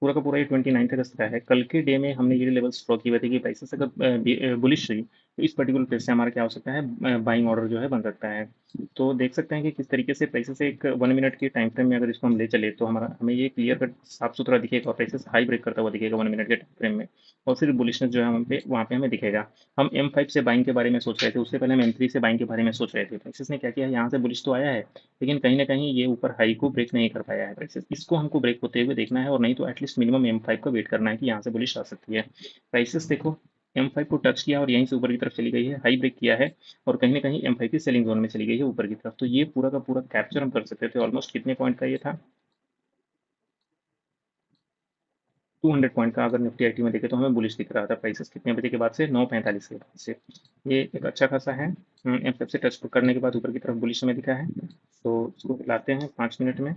पूरा का पूरा ये 29 अगस्त का है। कल के डे में हमने ये लेवल्स ड्रॉ किए हुए थे कि प्राइसेस अगर बुलिश रही तो इस पर्टिकुलर प्लेस से हमारा क्या हो सकता है, बाइंग ऑर्डर जो है बन सकता है। तो देख सकते हैं कि किस तरीके से प्राइसेस एक 1 मिनट के टाइम फ्रेम में अगर इसको हम ले चले तो हमारा हमें ये क्लियर कट साफ सुथरा दिखेगा और प्राइसेस हाई ब्रेक करता हुआ दिखेगा 1 मिनट के टाइम फ्रेम में। और फिर बुलिशनेस जो है वहाँ पे हमें दिखेगा। हम M5 से बाइंग के बारे में सोच रहे थे, उससे पहले हम M3 से बाइंग के बारे में सोच रहे थे। प्राइसेस ने क्या किया है, यहाँ से बुलिश तो आया है, लेकिन कहीं ना कहीं ये ऊपर हाई को ब्रेक नहीं कर पाया है प्राइसेस। इसको हमको ब्रेक होते हुए देखना है, और नहीं तो एटलीस्ट मिनिमम M5 का वेट करना है कि यहाँ से बुलिश आ सकती है। प्राइसेस देखो, M5 को टच किया और यहीं से ऊपर की तरफ चली गई है, हाई ब्रेक किया है और कहीं ना कहीं M5 की सेलिंग जोन में चली गई है ऊपर की तरफ। तो ये पूरा का पूरा कैप्चर हम कर सकते थे। ऑलमोस्ट कितने पॉइंट का ये था, 200 पॉइंट का अगर निफ्टी आईटी में देखे तो हमें बुलिश दिख रहा था। प्राइसेस कितने बजे के बाद से, 9:45 के बाद से। ये एक अच्छा खासा है। M5 से टच करने के बाद ऊपर की तरफ बुलिश हमें दिखा है, तो इसको लाते हैं 5 मिनट में।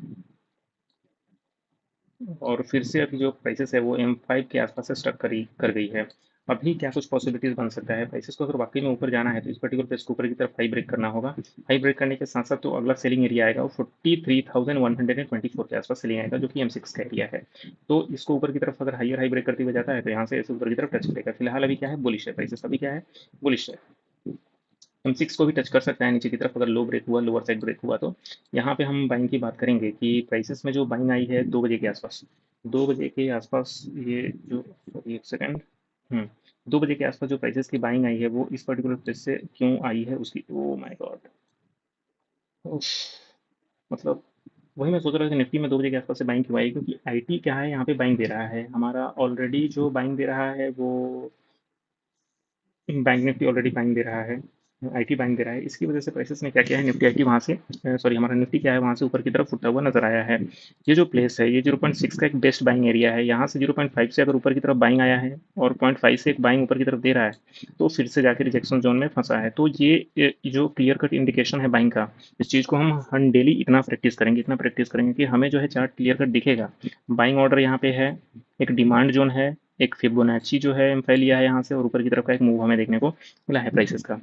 और फिर से अभी जो प्राइसेस है वो M5 के आसपास से स्टक कर गई है। अभी क्या कुछ पॉसिबिलिटीज बन सकता है प्राइसेस को, अगर वाकई में ऊपर जाना है तो इस पर्टिकुलर प्लेस को ऊपर की तरफ हाई ब्रेक करना होगा। हाई ब्रेक करने के साथ साथ तो अगला सेलिंग एरिया आएगा वो 43,124 के आसपास सेलिंग आएगा, जो कि M6 का एरिया है। तो इसको ऊपर की तरफ अगर हाई हाई ब्रेक करते हुए जाता है तो यहाँ से इसे ऊपर की तरफ टच करेगा। फिलहाल अभी क्या है, बुलिश है प्राइसेस, अभी क्या है, बुलिश है। M6 को भी टच कर सकता है नीचे की तरफ अगर लो ब्रेक हुआ, लोअर साइड ब्रेक हुआ तो। यहाँ पे हम बाइंग की बात करेंगे कि प्राइसेस में जो बाइंग आई है 2 बजे के आसपास, 2 बजे के आसपास ये जो, सॉरी एक सेकेंड, 2 बजे के आसपास जो प्राइसेस की बाइंग आई है वो इस पर्टिकुलर प्लेस से क्यों आई है उसकी, ओ माय गॉड, मतलब वही मैं सोच रहा था कि निफ्टी में 2 बजे के आसपास से बाइंग क्यों आई, क्योंकि आईटी क्या है यहाँ पे बाइंग दे रहा है हमारा ऑलरेडी, जो बाइंग दे रहा है वो बैंक निफ्टी ऑलरेडी बाइंग दे रहा है, आईटी बाइंग दे रहा है। इसकी वजह से प्राइसेस ने क्या किया है, निफ्टी आईटी वहाँ से, सॉरी हमारा निफ्टी क्या है वहाँ से ऊपर की तरफ उठता हुआ नजर आया है। ये जो प्लेस है ये 0.6 का एक बेस्ट बाइंग एरिया है। यहाँ से 0.5 से अगर ऊपर की तरफ बाइंग आया है और 0.5 से एक बाइंग ऊपर की तरफ दे रहा है, तो फिर से जाके रिजेक्शन जोन में फंसा है। तो ये जो क्लियर कट इंडिकेशन है बाइंग का, इस चीज़ को हम डेली इतना प्रैक्टिस करेंगे कि हमें जो है चार्ट क्लियर कट दिखेगा। बाइंग ऑर्डर यहाँ पे है, एक डिमांड जोन है, एक फिबोनाची जो है एम्प्लाई लिया है यहाँ से, और ऊपर की तरफ का एक मूव हमें देखने को मिला है प्राइसेस का।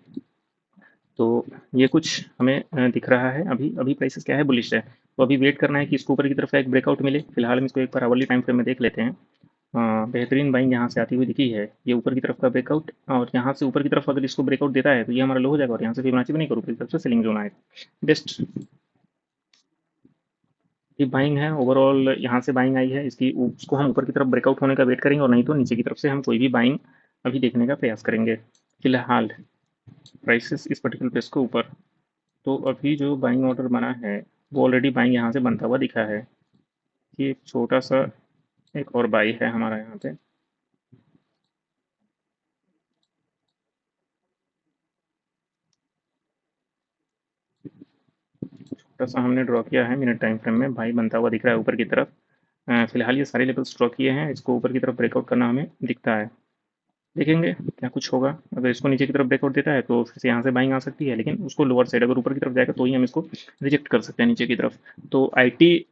तो ये कुछ हमें दिख रहा है। अभी अभी प्राइसेस क्या है, बुलिश है। तो अभी वेट करना है कि इसको ऊपर की तरफ का एक ब्रेकआउट मिले। फिलहाल हम इसको एक बार आवरली टाइम फ्रेम में देख लेते हैं। बेहतरीन बाइंग यहाँ से आती हुई दिखी है, ये ऊपर की तरफ का ब्रेकआउट, और यहाँ से ऊपर की तरफ अगर इसको ब्रेकआउट देता है तो ये हमारा लो हो जाएगा और यहाँ से फिबोनाची बनेगी और ऊपर की तरफ से सेलिंग जोन आएगा। बेस्ट ये बाइंग है ओवरऑल, यहाँ से बाइंग आई है, इसकी उसको हम ऊपर की तरफ ब्रेकआउट होने का वेट करेंगे, और नहीं तो नीचे की तरफ से हम कोई भी बाइंग अभी देखने का प्रयास करेंगे। फिलहाल प्राइसेस इस पर्टिकुलर प्लेस को ऊपर, तो अभी जो बाइंग ऑर्डर बना है वो ऑलरेडी बाइंग यहाँ से बनता हुआ दिखा है। ये एक छोटा सा एक और बाई है हमारा यहाँ पे, छोटा सा हमने ड्रॉ किया है मिनट टाइम फ्रेम में, बाई बनता हुआ दिख रहा है ऊपर की तरफ। फिलहाल ये सारे लेवल्स ड्रॉ किए हैं, इसको ऊपर की तरफ ब्रेकआउट करना हमें दिखता है। देखेंगे क्या कुछ होगा। अगर इसको नीचे की तरफ ब्रेकआउट देता है तो फिर से यहाँ से बाइंग आ सकती है, लेकिन उसको लोअर साइड, अगर ऊपर की तरफ जाएगा तो ही हम इसको रिजेक्ट कर सकते हैं नीचे की तरफ। तो आईटी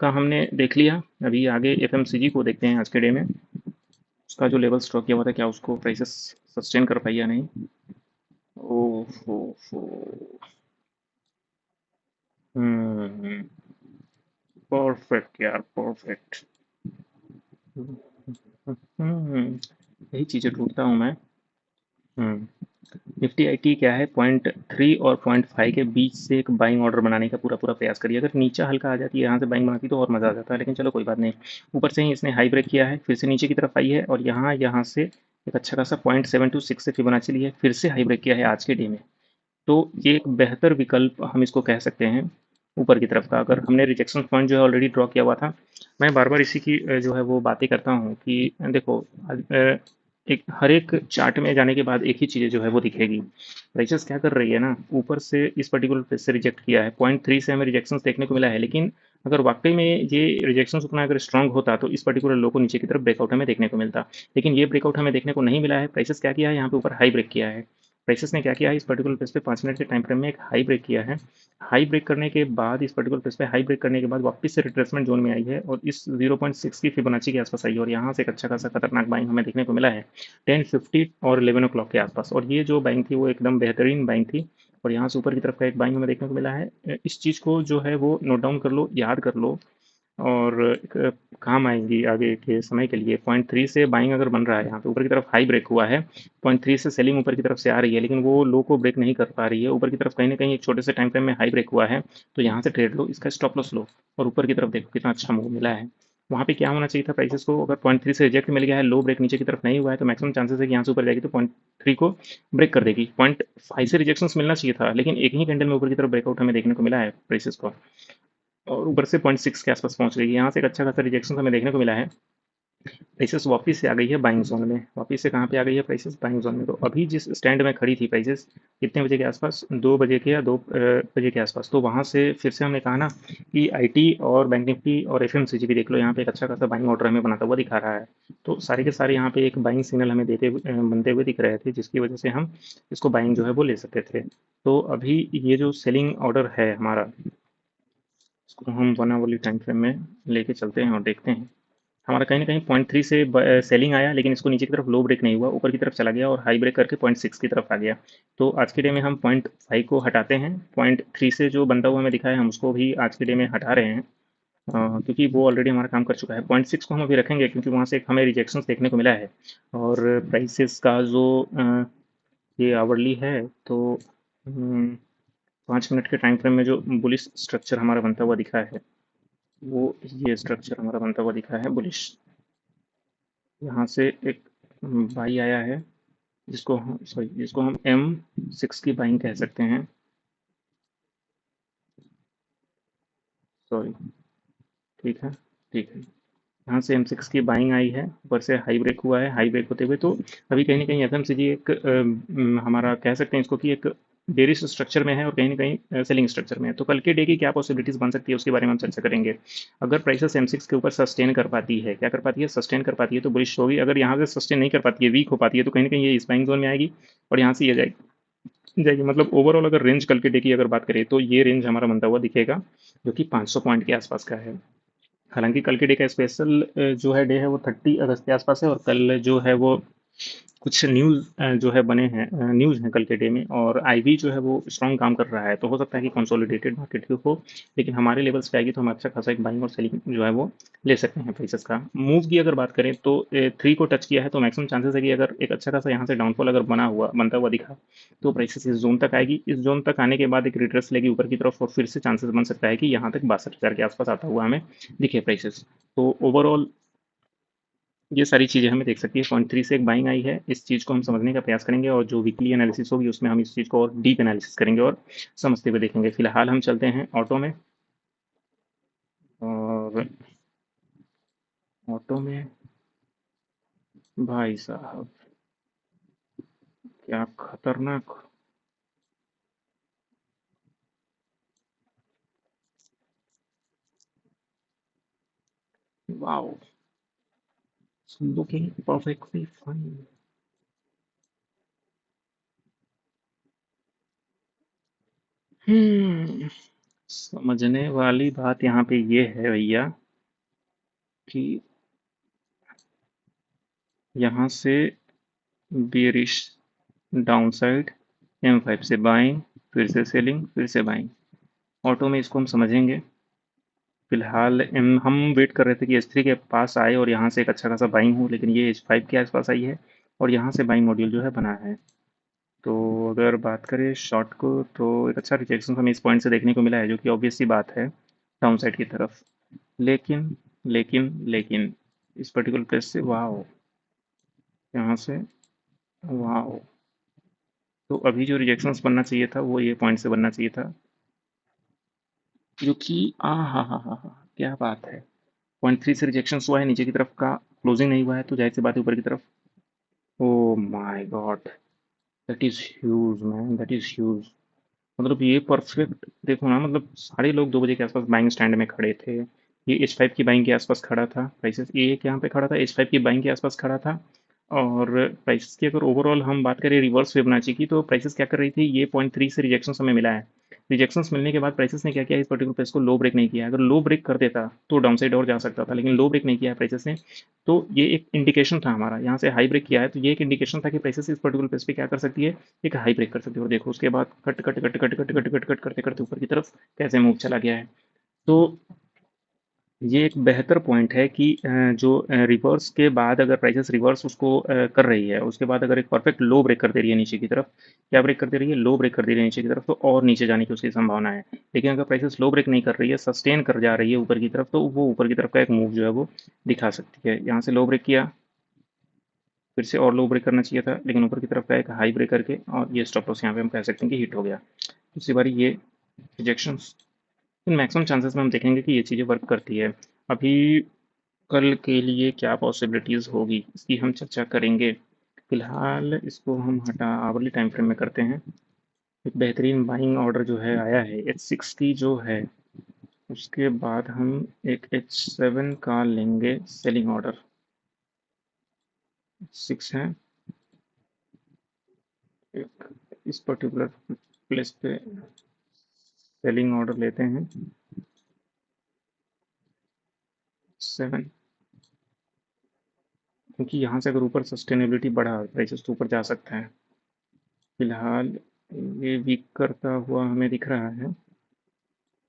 का हमने देख लिया। अभी आगे एफएमसीजी को देखते हैं आज के डे में। उसका जो लेवल स्ट्रॉक किया हुआ था, क्या उसको प्राइसेस सस्टेन कर पाई या नहीं। ओहो हो। हम्म। परफेक्ट यार, परफेक्ट। हम्म। यही चीज़ें ढूंढता हूँ मैं। हम्म। निफ्टी आईटी क्या है, 0.3 और 0.5 के बीच से एक बाइंग ऑर्डर बनाने का पूरा पूरा प्रयास करिए। अगर नीचे हल्का आ जाती है, यहाँ से बाइंग बनाती तो और मज़ा आ जाता है, लेकिन चलो कोई बात नहीं। ऊपर से ही इसने हाई ब्रेक किया है, फिर से नीचे की तरफ आई है, और यहाँ यहाँ से एक अच्छा खासा 0.726 से फिबोनाची ली है, फिर से हाई ब्रेक किया है आज के डे में। तो ये एक बेहतर विकल्प हम इसको कह सकते हैं ऊपर की तरफ का। अगर हमने रिजेक्शन पॉइंट जो है ऑलरेडी ड्रॉ किया हुआ था, मैं बार बार इसी की जो है वो बातें करता हूँ कि देखो, एक हर एक चार्ट में जाने के बाद एक ही चीज़ जो है वो दिखेगी। प्राइसेस क्या कर रही है ना, ऊपर से इस पर्टिकुलर प्लेस से रिजेक्ट किया है, 0.3 से हमें रिजेक्शन देखने को मिला है, लेकिन अगर वाकई में ये रिजेक्शन उतना अगर स्ट्रांग होता तो इस पर्टिकुलर लो को नीचे की तरफ ब्रेकआउट हमें देखने को मिलता। लेकिन ये ब्रेकआउट हमें देखने को नहीं मिला है। प्राइसेस क्या किया है, यहाँ पे ऊपर हाई ब्रेक किया है। प्राइसेस ने क्या किया है, इस पर्टिकुलर प्लेस पे 5 मिनट के टाइम फ्रेम में एक हाई ब्रेक किया है। हाई ब्रेक करने के बाद, इस पर्टिकुलर प्लेस पे हाई ब्रेक करने के बाद वापस से रिट्रेसमेंट जोन में आई है, और इस 0.6 की फिबोनाची के आसपास आई है, और यहाँ से एक अच्छा खासा खतरनाक बाइंग हमें देखने को मिला है 10:50 और 11 o'clock के आसपास। और ये जो बाइंग थी वो एकदम बेहतरीन बाइंग थी, और यहाँ से ऊपर की तरफ का एक बाइंग हमें देखने को मिला है। इस चीज़ को जो है वो नोट डाउन कर लो, याद कर लो, और काम आएंगी आगे के समय के लिए। 0.3 से बाइंग अगर बन रहा है, यहाँ पे ऊपर की तरफ हाई ब्रेक हुआ है, 0.3 से सेलिंग ऊपर की तरफ से आ रही है, लेकिन वो लो को ब्रेक नहीं कर पा रही है। ऊपर की तरफ कहीं ना कहीं एक छोटे से टाइम फ्रेम में हाई ब्रेक हुआ है, तो यहाँ से ट्रेड लो, इसका स्टॉप लॉस लो, और ऊपर की तरफ देखो कितना अच्छा मूव मिला है। वहाँ पे क्या होना चाहिए था प्राइसेस को, अगर 0.3 से रिजेक्ट मिल गया है, लो ब्रेक नीचे की तरफ नहीं हुआ है, तो मैक्सिमम चांसेस है कि यहाँ से ऊपर जाएगी तो 0.3 को ब्रेक कर देगी। 0.5 से रिजेक्शन मिलना चाहिए था, लेकिन एक ही कैंडल में ऊपर की तरफ ब्रेकआउट हमें देखने को मिला है प्राइसेस को, और ऊपर से 0.6 के आसपास पहुंच गई है। यहाँ से एक अच्छा खासा रिजेक्शन हमें देखने को मिला है। प्राइसेस वापस से आ गई है बाइंग जोन में। वापस से कहाँ पे आ गई है प्राइसेस, बाइंग जोन में। तो अभी जिस स्टैंड में खड़ी थी प्राइसेस, कितने बजे के आसपास, 2 बजे के या 2 बजे के आसपास, तो वहाँ से फिर से हमने कहा ना कि आईटी और बैंक निफ्टी और एफएमसीजी भी देख लो, यहाँ पे एक अच्छा खासा बाइंग ऑर्डर हमें बनाता हुआ दिखा रहा है। तो सारे के सारे यहाँ पे एक बाइंग सिग्नल हमें बनते हुए दिख रहे थे, जिसकी वजह से हम इसको बाइंग जो है वो ले सकते थे। तो अभी ये जो सेलिंग ऑर्डर है हमारा, इसको हम 1 आवर टाइम फ्रेम में लेके चलते हैं और देखते हैं। हमारा कहीं ना कहीं 0.3 से सेलिंग आया, लेकिन इसको नीचे की तरफ लो ब्रेक नहीं हुआ, ऊपर की तरफ चला गया और हाई ब्रेक करके 0.6 की तरफ आ गया। तो आज के डे में हम 0.5 को हटाते हैं, 0.3 से जो बनता हुआ हमें दिखा है हम उसको भी आज के डे में हटा रहे हैं। क्योंकि वो ऑलरेडी हमारा काम कर चुका है। 0.6 को हम अभी रखेंगे, क्योंकि वहाँ से एक हमें रिजेक्शन देखने को मिला है। और प्राइसेस का जो ये आवरली है, तो 5 मिनट के टाइम फ्रेम में जो बुलिश स्ट्रक्चर हमारा बनता हुआ दिखा है, वो ये स्ट्रक्चर हमारा बनता हुआ दिखा है बुलिश। यहाँ से एक बाई आया है, जिसको हम M6 की बाइंग कह सकते हैं। सॉरी, ठीक है, ठीक है। यहाँ से M6 की बाइंग आई है, ऊपर से हाई ब्रेक हुआ है, हाई ब्रेक होते हुए तो अभी कहीं ना कहीं एफएमसीजी एक हमारा कह सकते हैं इसको कि एक बेरिश स्ट्रक्चर में है, और कहीं ना कहीं सेलिंग स्ट्रक्चर में है। तो कल के डे की क्या पॉसिबिलिटीज बन सकती है उसके बारे में हम चर्चा करेंगे। अगर प्राइसेस M6 के ऊपर सस्टेन कर पाती है, क्या कर पाती है, सस्टेन कर पाती है, तो बुलिश होगी। अगर यहाँ से सस्टेन नहीं कर पाती है, वीक हो पाती है, तो कहीं ना कहीं ये इस बाइंग जोन में आएगी, और यहाँ से ये जाएगी। मतलब ओवरऑल अगर रेंज कल के डे की अगर बात करें, तो ये रेंज हमारा बनता हुआ दिखेगा, जो कि 500 पॉइंट के आसपास का है। हालांकि कल के डे का स्पेशल जो है डे है वो 30 अगस्त के आसपास है, और कल जो है वो कुछ न्यूज़ जो है बने हैं, न्यूज़ हैं कल के डे में, और आईवी जो है वो स्ट्रॉन्ग काम कर रहा है। तो हो सकता है कि कंसोलिडेटेड मार्केट की हो, लेकिन हमारे लेवल्स पे आएगी तो हम अच्छा खासा एक बाइंग और सेलिंग जो है वो ले सकते हैं प्राइसेस का। मूव की अगर बात करें तो 3 को टच किया है, तो मैक्सिमम चांसेस है कि अगर एक अच्छा खासा यहाँ से डाउनफॉल अगर बनता हुआ दिखा, तो प्राइसेस इस जोन तक आएगी। इस जोन तक आने के बाद एक रिट्रेस लेगी ऊपर की तरफ, और फिर से चांसेस बन सकता है कि यहाँ तक 62,000 के आसपास आता हुआ हमें दिखे प्राइसेस। तो ओवरऑल ये सारी चीज़ें हमें देख सकती है। 0.3 से एक बाइंग आई है, इस चीज़ को हम समझने का प्रयास करेंगे, और जो वीकली एनालिसिस होगी उसमें हम इस चीज़ को और डीप एनालिसिस करेंगे और समझते हुए देखेंगे। फिलहाल हम चलते हैं ऑटो में, और ऑटो में भाई साहब क्या खतरनाक। Wow, looking perfectly fine. समझने वाली बात यहाँ पे ये है भैया कि यहाँ से बेरिश डाउनसाइड, M5 से बाइंग, फिर से सेलिंग, फिर से बाइंग। ऑटो में इसको हम समझेंगे। फिलहाल हम वेट कर रहे थे कि S3 के पास आए और यहाँ से एक अच्छा खासा बाइंग हो, लेकिन ये H5 के आसपास आई है और यहाँ से बाइंग मॉड्यूल जो है बना है। तो अगर बात करें शॉर्ट को, तो एक अच्छा रिजेक्शन हमें इस पॉइंट से देखने को मिला है, जो कि ऑब्वियस सी बात है डाउन साइड की तरफ। लेकिन लेकिन इस पर्टिकुलर प्लेस से वाओ, यहाँ से वाओ, तो अभी जो रिजेक्शंस बनना चाहिए था वो ये पॉइंट से बनना चाहिए था, जो कि आ हा, क्या बात है। 0.3 से रिजेक्शन हुआ है नीचे की तरफ का, क्लोजिंग नहीं हुआ है, तो जाहिर सी बात है ऊपर की तरफ। Oh my God, that is huge man, that is huge. मतलब ये परफेक्ट देखो ना, मतलब सारे लोग 2 बजे के आसपास बाइंग स्टैंड में खड़े थे। ये H5 की बाइंग के आसपास खड़ा था, प्राइसेस ये एक यहाँ पे खड़ा था, H5 की बाइंग के आसपास खड़ा था। और प्राइसेस की अगर ओवरऑल हम बात करें रिवर्स फिबोनाची की, तो प्राइसेस क्या कर रही थी, ये 0.3 से रिजेक्शन हमें मिला है। रिजेक्शंस मिलने के बाद प्राइसेस ने क्या किया, इस पर्टिकुलर प्राइस को लो ब्रेक नहीं किया। अगर लो ब्रेक कर देता तो डाउन साइड और जा सकता था, लेकिन लो ब्रेक नहीं किया है प्राइसेस ने। तो ये एक इंडिकेशन था हमारा, यहाँ से हाई ब्रेक किया है, तो ये एक इंडिकेशन था कि प्राइसेस इस पर्टिकुलर प्लेस पे क्या कर सकती है, एक हाई ब्रेक कर सकती है। और देखो उसके बाद cut cut cut cut cut cut cut cut करते करते ऊपर की तरफ कैसे मूव चला गया है। तो ये एक बेहतर पॉइंट है कि जो रिवर्स के बाद अगर प्राइसेस रिवर्स उसको कर रही है, उसके बाद अगर एक परफेक्ट लो ब्रेक कर दे रही है नीचे की तरफ, क्या ब्रेक कर दे रही है, लो ब्रेक कर दे रही है नीचे की तरफ, तो और नीचे जाने की उसकी संभावना है। लेकिन अगर प्राइसेस लो ब्रेक नहीं कर रही है, सस्टेन कर जा रही है ऊपर की तरफ, तो वो ऊपर की तरफ का एक मूव जो है वो दिखा सकती है। यहाँ से लो ब्रेक किया, फिर से और लो ब्रेक करना चाहिए था, लेकिन ऊपर की तरफ का एक हाई ब्रेक करके और ये स्टॉप लॉस यहाँ पे हम कह सकते हैं कि हिट हो गया। दूसरी बारी ये रिजेक्शंस, इन मैक्सिमम चांसेस में हम देखेंगे कि ये चीज़ें वर्क करती है। अभी कल के लिए क्या पॉसिबिलिटीज़ होगी इसकी हम चर्चा करेंगे। फिलहाल इसको हम हटा आवरली टाइम फ्रेम में करते हैं। एक बेहतरीन बाइंग ऑर्डर जो है आया है H6 की जो है, उसके बाद हम एक H7 का लेंगे सेलिंग ऑर्डर। सिक्स है, एक इस पर्टिकुलर प्लेस पे सेलिंग ऑर्डर लेते हैं 7, क्योंकि यहाँ से अगर ऊपर सस्टेनेबिलिटी बढ़ा प्राइसेस तो ऊपर जा सकता है। फिलहाल ये वीक करता हुआ हमें दिख रहा है,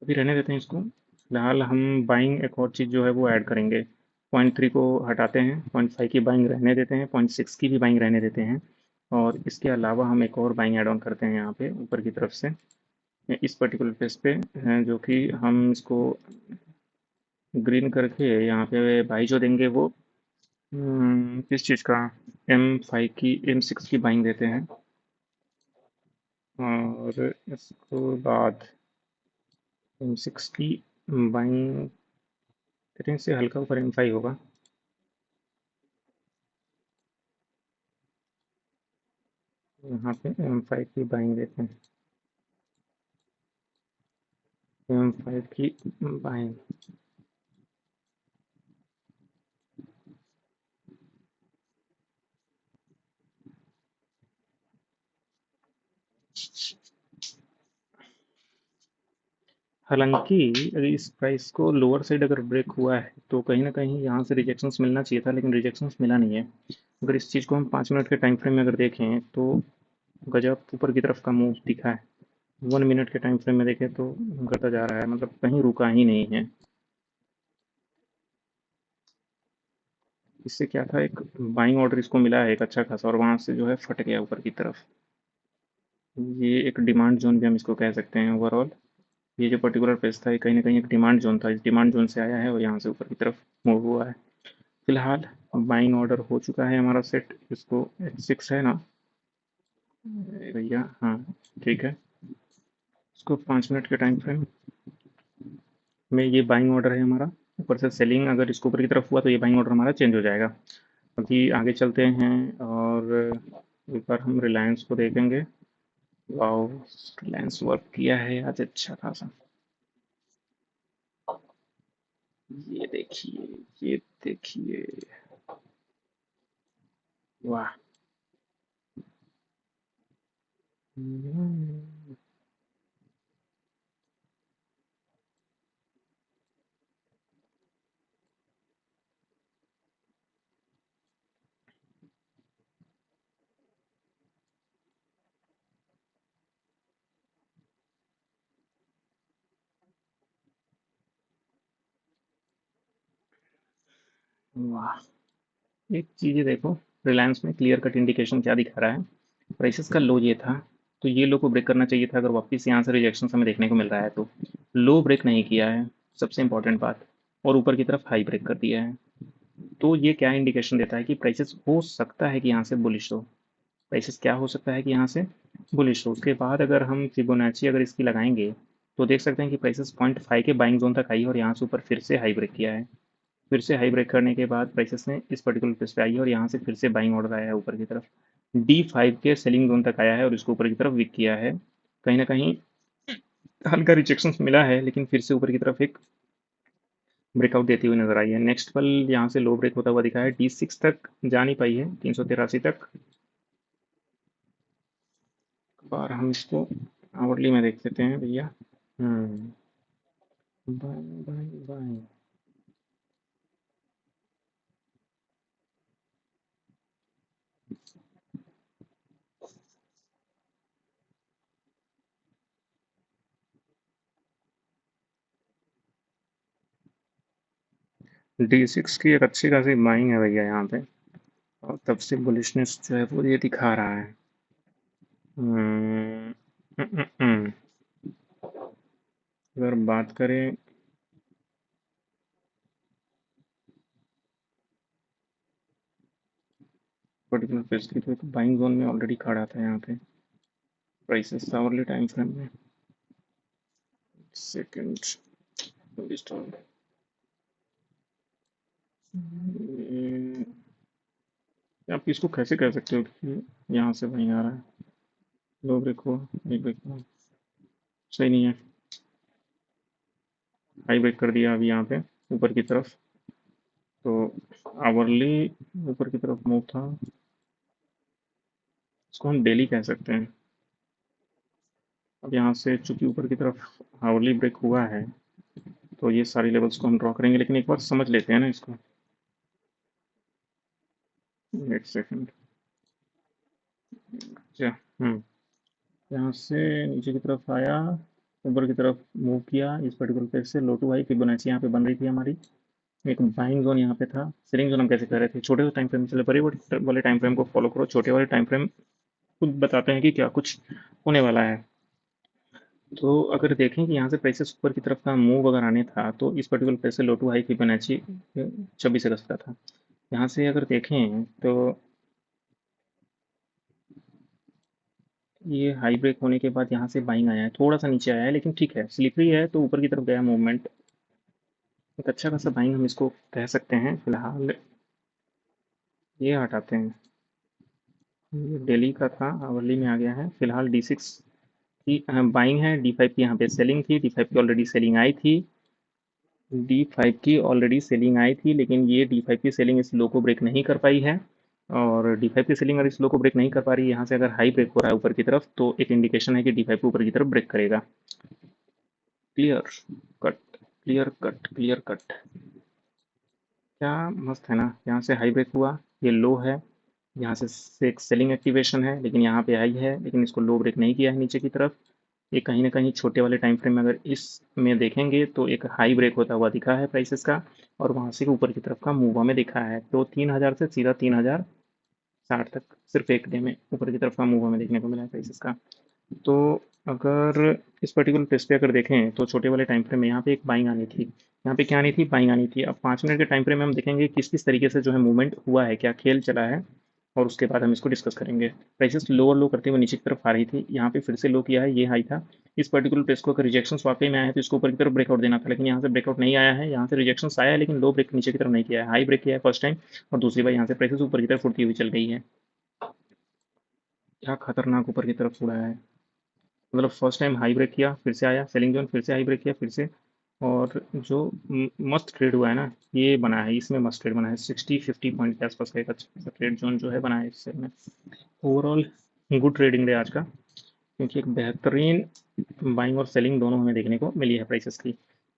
अभी रहने देते हैं इसको। फिलहाल हम बाइंग एक और चीज़ जो है वो ऐड करेंगे। 0.3 को हटाते हैं, 0.5 की बाइंग रहने देते हैं, 0.6 की भी बाइंग रहने देते हैं, और इसके अलावा हम एक और बाइंग ऐड ऑन करते हैं यहाँ पे ऊपर की तरफ से इस पर्टिकुलर प्लेस पे, जो कि हम इसको ग्रीन करके यहाँ पे बाई जो देंगे वो किस चीज़ का, M5 की M6 की बाइंग देते हैं। और इसको बाद M6 की बाइंग करें, से हल्का ऊपर M5 होगा। यहाँ पे M5 की बाइंग देते हैं, M5 की बाइंग। हालांकि अगर इस प्राइस को लोअर साइड अगर ब्रेक हुआ है तो कहीं ना कहीं यहाँ से रिजेक्शंस मिलना चाहिए था, लेकिन रिजेक्शंस मिला नहीं है। अगर इस चीज़ को हम 5 मिनट के टाइम फ्रेम में अगर देखें तो गजब ऊपर की तरफ का मूव दिखा है। 1 मिनट के टाइम फ्रेम में देखें तो घटा जा रहा है, मतलब कहीं रुका ही नहीं है। इससे क्या था, एक बाइंग ऑर्डर इसको मिला है एक अच्छा खासा, और वहां से जो है फट गया ऊपर की तरफ। ये एक डिमांड जोन भी हम इसको कह सकते हैं ओवरऑल। ये जो पर्टिकुलर पेज था ये कहीं ना कहीं एक डिमांड जोन था, इस डिमांड जोन से आया है और यहाँ से ऊपर की तरफ मूव हुआ है। फिलहाल बाइंग ऑर्डर हो चुका है हमारा सेट, इसको H6 है ना भैया, हाँ ठीक है। इसको 5 मिनट के टाइम फ्रेम में ये बाइंग ऑर्डर है हमारा। ऊपर से सेलिंग अगर इसको ऊपर की तरफ हुआ तो ये बाइंग ऑर्डर हमारा चेंज हो जाएगा। अभी आगे चलते हैं और एक बार हम रिलायंस को देखेंगे। वाओ, रिलायंस वर्क किया है आज अच्छा खासा। ये देखिए, ये देखिए, वाह। वाह, एक चीज़ देखो, रिलायंस में क्लियर कट इंडिकेशन क्या दिखा रहा है। प्राइसेस का लो ये था, तो ये लो को ब्रेक करना चाहिए था। अगर वापस यहाँ से रिजेक्शन हमें देखने को मिल रहा है तो लो ब्रेक नहीं किया है, सबसे इंपॉर्टेंट बात, और ऊपर की तरफ हाई ब्रेक कर दिया है। तो ये क्या इंडिकेशन देता है कि प्राइसेस हो सकता है कि यहाँ से बुलिश हो। प्राइसेस क्या हो सकता है कि यहाँ से बुलिश हो। उसके बाद अगर हम फिबोनाची अगर इसकी लगाएंगे तो देख सकते हैं कि प्राइसेस 0.5 के बाइंग जोन तक आई है और यहाँ से ऊपर फिर से हाई ब्रेक किया है। फिर से हाई ब्रेक करने के बाद प्राइसेस ने इस पर्टिकुलर प्लेस पे आई है और यहाँ से फिर से बाइंग ऑर्डर आया है ऊपर की तरफ। D5 के सेलिंग जोन तक आया है और इसको ऊपर की तरफ विक किया है। कहीं ना कहीं हल्का रिजेक्शन मिला है, लेकिन फिर से ऊपर की तरफ एक ब्रेकआउट देती हुई नजर आई है। नेक्स्ट पल यहाँ से लो ब्रेक होता हुआ दिखा है, D6 तक जा नहीं पाई है, 383 तक। बार हम इसको आवरली में देख लेते हैं भैया। हम्म, बाय बाय बाय। D6 की एक अच्छी खासी बाइंग है भैया यहाँ पे, और तब से बुलिशनेस जो है वो ये दिखा रहा है। हम्म, अगर बात करें पर्टिकुलर फेस की, तो एक बाइंग जोन में ऑलरेडी खड़ा था यहाँ पे प्राइसेस आवरली टाइम फ्रेम में। सेकंड, आप इसको कैसे कह सकते हो कि यहाँ से वहीं आ रहा है। लो ब्रेक हो, एक ब्रेक हो, सही नहीं है। हाई ब्रेक कर दिया अभी यहाँ पे ऊपर की तरफ, तो आवरली ऊपर की तरफ मूव था, इसको हम डेली कह सकते हैं। अब यहाँ से चूंकि ऊपर की तरफ आवरली ब्रेक हुआ है, तो ये सारी लेवल्स को हम ड्रॉ करेंगे, लेकिन एक बार समझ लेते हैं ना इसको। एक सेकेंड। अच्छा, यहाँ से नीचे की तरफ आया, ऊपर की तरफ मूव किया इस पर्टिकुलर प्लेस से। लो टू हाई फिबोनाची यहाँ पे बन रही थी हमारी। एक बाइंग जोन यहाँ पे था, सेलिंग जोन हम कैसे कर रहे थे, छोटे टाइम फ्रेम चले, बड़े वाले टाइम फ्रेम को फॉलो करो। छोटे वाले टाइम फ्रेम खुद बताते हैं कि क्या कुछ होने वाला है। तो अगर देखें कि यहाँ से प्राइसेस ऊपर की तरफ का मूव अगर आने था, तो इस पर्टिकुलर प्लेस से लो टू हाई फिबोनाची 26 अगस्त का था। यहाँ से अगर देखें तो ये हाई ब्रेक होने के बाद यहाँ से बाइंग आया है, थोड़ा सा नीचे आया है, लेकिन ठीक है, स्लिपरी है तो ऊपर की तरफ गया मूवमेंट। एक अच्छा खासा बाइंग हम इसको कह सकते हैं। फिलहाल ये हटाते हैं, ये डेली का था, आवरली में आ गया है। फिलहाल D6 की बाइंग है, D5 की यहाँ पे सेलिंग थी, D5 की ऑलरेडी सेलिंग आई थी। D5 की ऑलरेडी सेलिंग आई थी, लेकिन ये D5 की सेलिंग इस लो को ब्रेक नहीं कर पाई है। और D5 की सेलिंग अगर इस लो को ब्रेक नहीं कर पा रही है, यहाँ से अगर हाई ब्रेक हो रहा है ऊपर की तरफ, तो एक इंडिकेशन है कि D5 को ऊपर की तरफ ब्रेक करेगा। Clear cut, clear cut, clear cut. क्या मस्त है ना। यहाँ से हाई ब्रेक हुआ, ये लो है, यहाँ से एक सेलिंग एक्टिवेशन है, लेकिन यहाँ पे आई है, लेकिन इसको लो ब्रेक नहीं किया है नीचे की तरफ। ये कहीं ना कहीं छोटे वाले टाइम फ्रेम में अगर इसमें देखेंगे तो एक हाई ब्रेक होता हुआ दिखा है प्राइसेस का, और वहां से ऊपर की तरफ का मूव हमें दिखा है। तो 3000 से सीधा 3060 तक सिर्फ एक डे में ऊपर की तरफ का मूव हमें देखने को मिला है प्राइसेस का। तो अगर इस पर्टिकुलर प्लेस पे अगर देखें तो छोटे वाले टाइम फ्रेम में यहाँ पे एक बाइंग आनी थी, यहाँ पे क्या आनी थी, बाइंग आनी थी। अब 5 मिनट के टाइम फ्रेम में हम देखेंगे किस किस तरीके से जो है मूवमेंट हुआ है, क्या खेल चला है, और उसके बाद हम इसको डिस्कस करेंगे। प्राइसेस लोअर लो करते हुए नीचे की तरफ आ रही थी, यहाँ पे फिर से लो किया है, ये हाई था। इस पर्टिकुलर प्लेस को अगर रिजेक्शन वाकई में आया है तो इसको ऊपर की तरफ ब्रेकआउट देना था, लेकिन यहाँ से ब्रेकआउट नहीं आया है। यहाँ से रिजेक्शन आया है, लेकिन लो ब्रेक नीचे की तरफ नहीं किया है, हाई ब्रेक किया है फर्स्ट टाइम, और दूसरी बार यहाँ से प्राइसेस ऊपर की तरफ उड़ती हुई चल गई है। क्या खतरनाक ऊपर की तरफ उड़ा है। मतलब फर्स्ट टाइम हाई ब्रेक किया, फिर से आया सेलिंग जोन, फिर से हाई ब्रेक किया, फिर से। और जो मस्त ट्रेड हुआ है ना, ये बना है, इसमें मस्त ट्रेड बना है, 60-50 पॉइंट के आसपास का एक अच्छा ट्रेड जोन जो है बना है इससे में। ओवरऑल गुड ट्रेडिंग डे आज का, क्योंकि एक बेहतरीन बाइंग और सेलिंग दोनों हमें देखने को मिली है प्राइसेस की।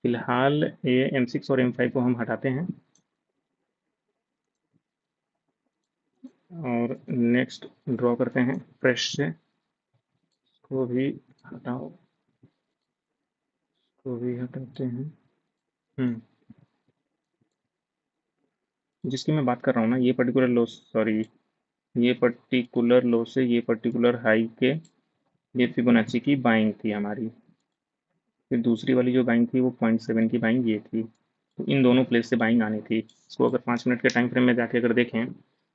फिलहाल ये M6 और M5 को हम हटाते हैं, और नेक्स्ट ड्रॉ करते हैं फ्रेश से। को भी हटाओ, को भी हटाते हैं। हम्म, जिसकी मैं बात कर रहा हूँ ना, ये पर्टिकुलर लो, सॉरी, ये पर्टिकुलर लो से ये पर्टिकुलर हाई के, ये फिबोनाची की बाइंग थी हमारी। फिर दूसरी वाली जो बाइंग थी वो 0.7 की बाइंग ये थी। तो इन दोनों प्लेस से बाइंग आनी थी। इसको अगर 5 मिनट के टाइम फ्रेम में जाके अगर देखें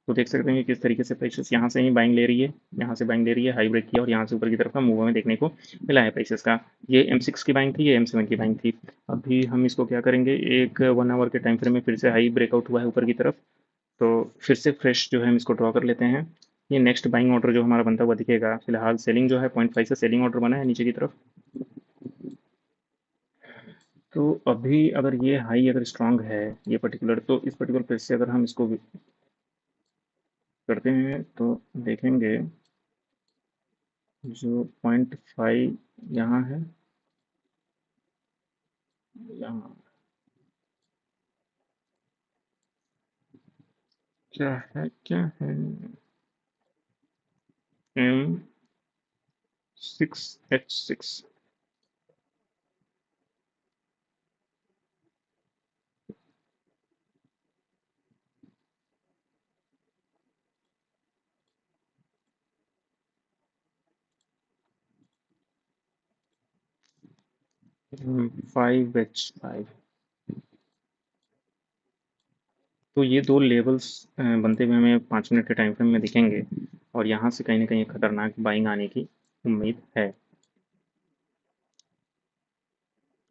तो देख सकते हैं कि किस तरीके से प्राइसेस यहाँ से ही बाइंग ले रही है, यहाँ से बाइंग ले रही है, हाई ब्रेक किया और यहाँ से ऊपर की तरफ का मूव हमें देखने को मिला है प्राइसेस का। ये M6 की बाइंग थी, ये M7 की बाइंग थी। अभी हम इसको क्या करेंगे, एक 1 आवर के टाइम फ्रेम में फिर से हाई ब्रेकआउट हुआ है ऊपर की तरफ, तो फिर से फ्रेश जो है हम इसको ड्रॉ कर लेते हैं। ये नेक्स्ट बाइंग ऑर्डर जो हमारा बनता हुआ दिखेगा, फिलहाल सेलिंग जो है 0.5 से सेलिंग ऑर्डर बना है नीचे की तरफ। तो अभी अगर ये हाई अगर स्ट्रांग है ये पर्टिकुलर, तो इस पर्टिकुलर प्लेस से अगर हम इसको करते हैं तो देखेंगे जो 0.5 यहाँ है, यहाँ क्या है M6H6। 5H5। तो ये दो लेवल्स बनते हुए हमें 5 मिनट के टाइम फ्रेम में दिखेंगे, और यहाँ से कहीं ना कहीं खतरनाक बाइंग आने की उम्मीद है।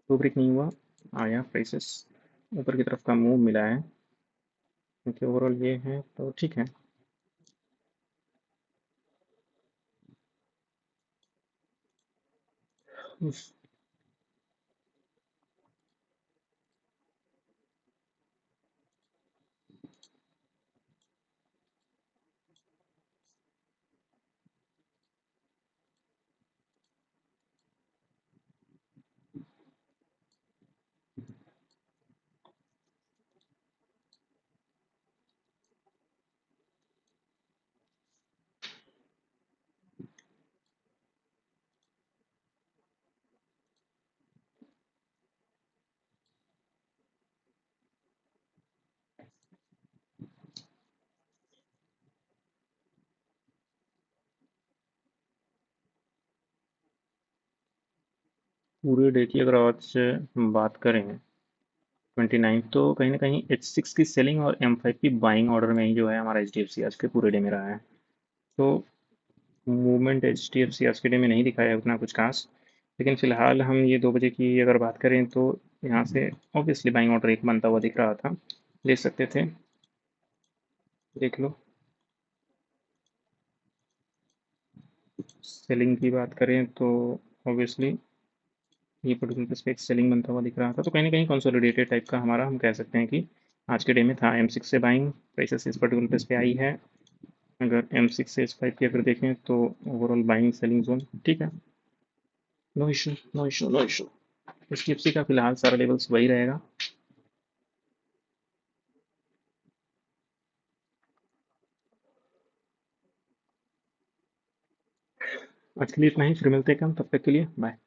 तो ब्रेक नहीं हुआ, आया प्राइसेस ऊपर की तरफ का मूव मिला है, क्योंकि ओवरऑल ये है तो ठीक है। पूरे डे की अगर आज से हम बात करें 29, तो कहीं ना कहीं H6 की सेलिंग और M5 की बाइंग ऑर्डर में ही जो है हमारा HDFC आज के पूरे डे में रहा है। तो मूवमेंट HDFC आज के डे में नहीं दिखाया है उतना कुछ खास, लेकिन फिलहाल हम ये 2 बजे की अगर बात करें तो यहाँ से ऑब्वियसली बाइंग ऑर्डर एक बनता हुआ दिख रहा था, ले सकते थे, देख लो। सेलिंग की बात करें तो ऑब्वियसली ये पर्टिकुलर इस पे एक सेलिंग बनता हुआ दिख रहा था, तो कहीं ना कहीं कंसोलिडेटेड टाइप का हमारा हम कह सकते हैं कि आज के डे में था। M6 से बाइंग प्राइसेस इस पर्टिकुलर प्लेस पे आई है। अगर M6 से S5 की अगर देखें तो ओवरऑल बाइंग सेलिंग जोन ठीक है, no issue, no issue, no issue. HDFC का फिलहाल सारा लेवल्स वही रहेगा। आज के लिए इतना ही, फिर मिलते हैं कल, तब तक के लिए बाय।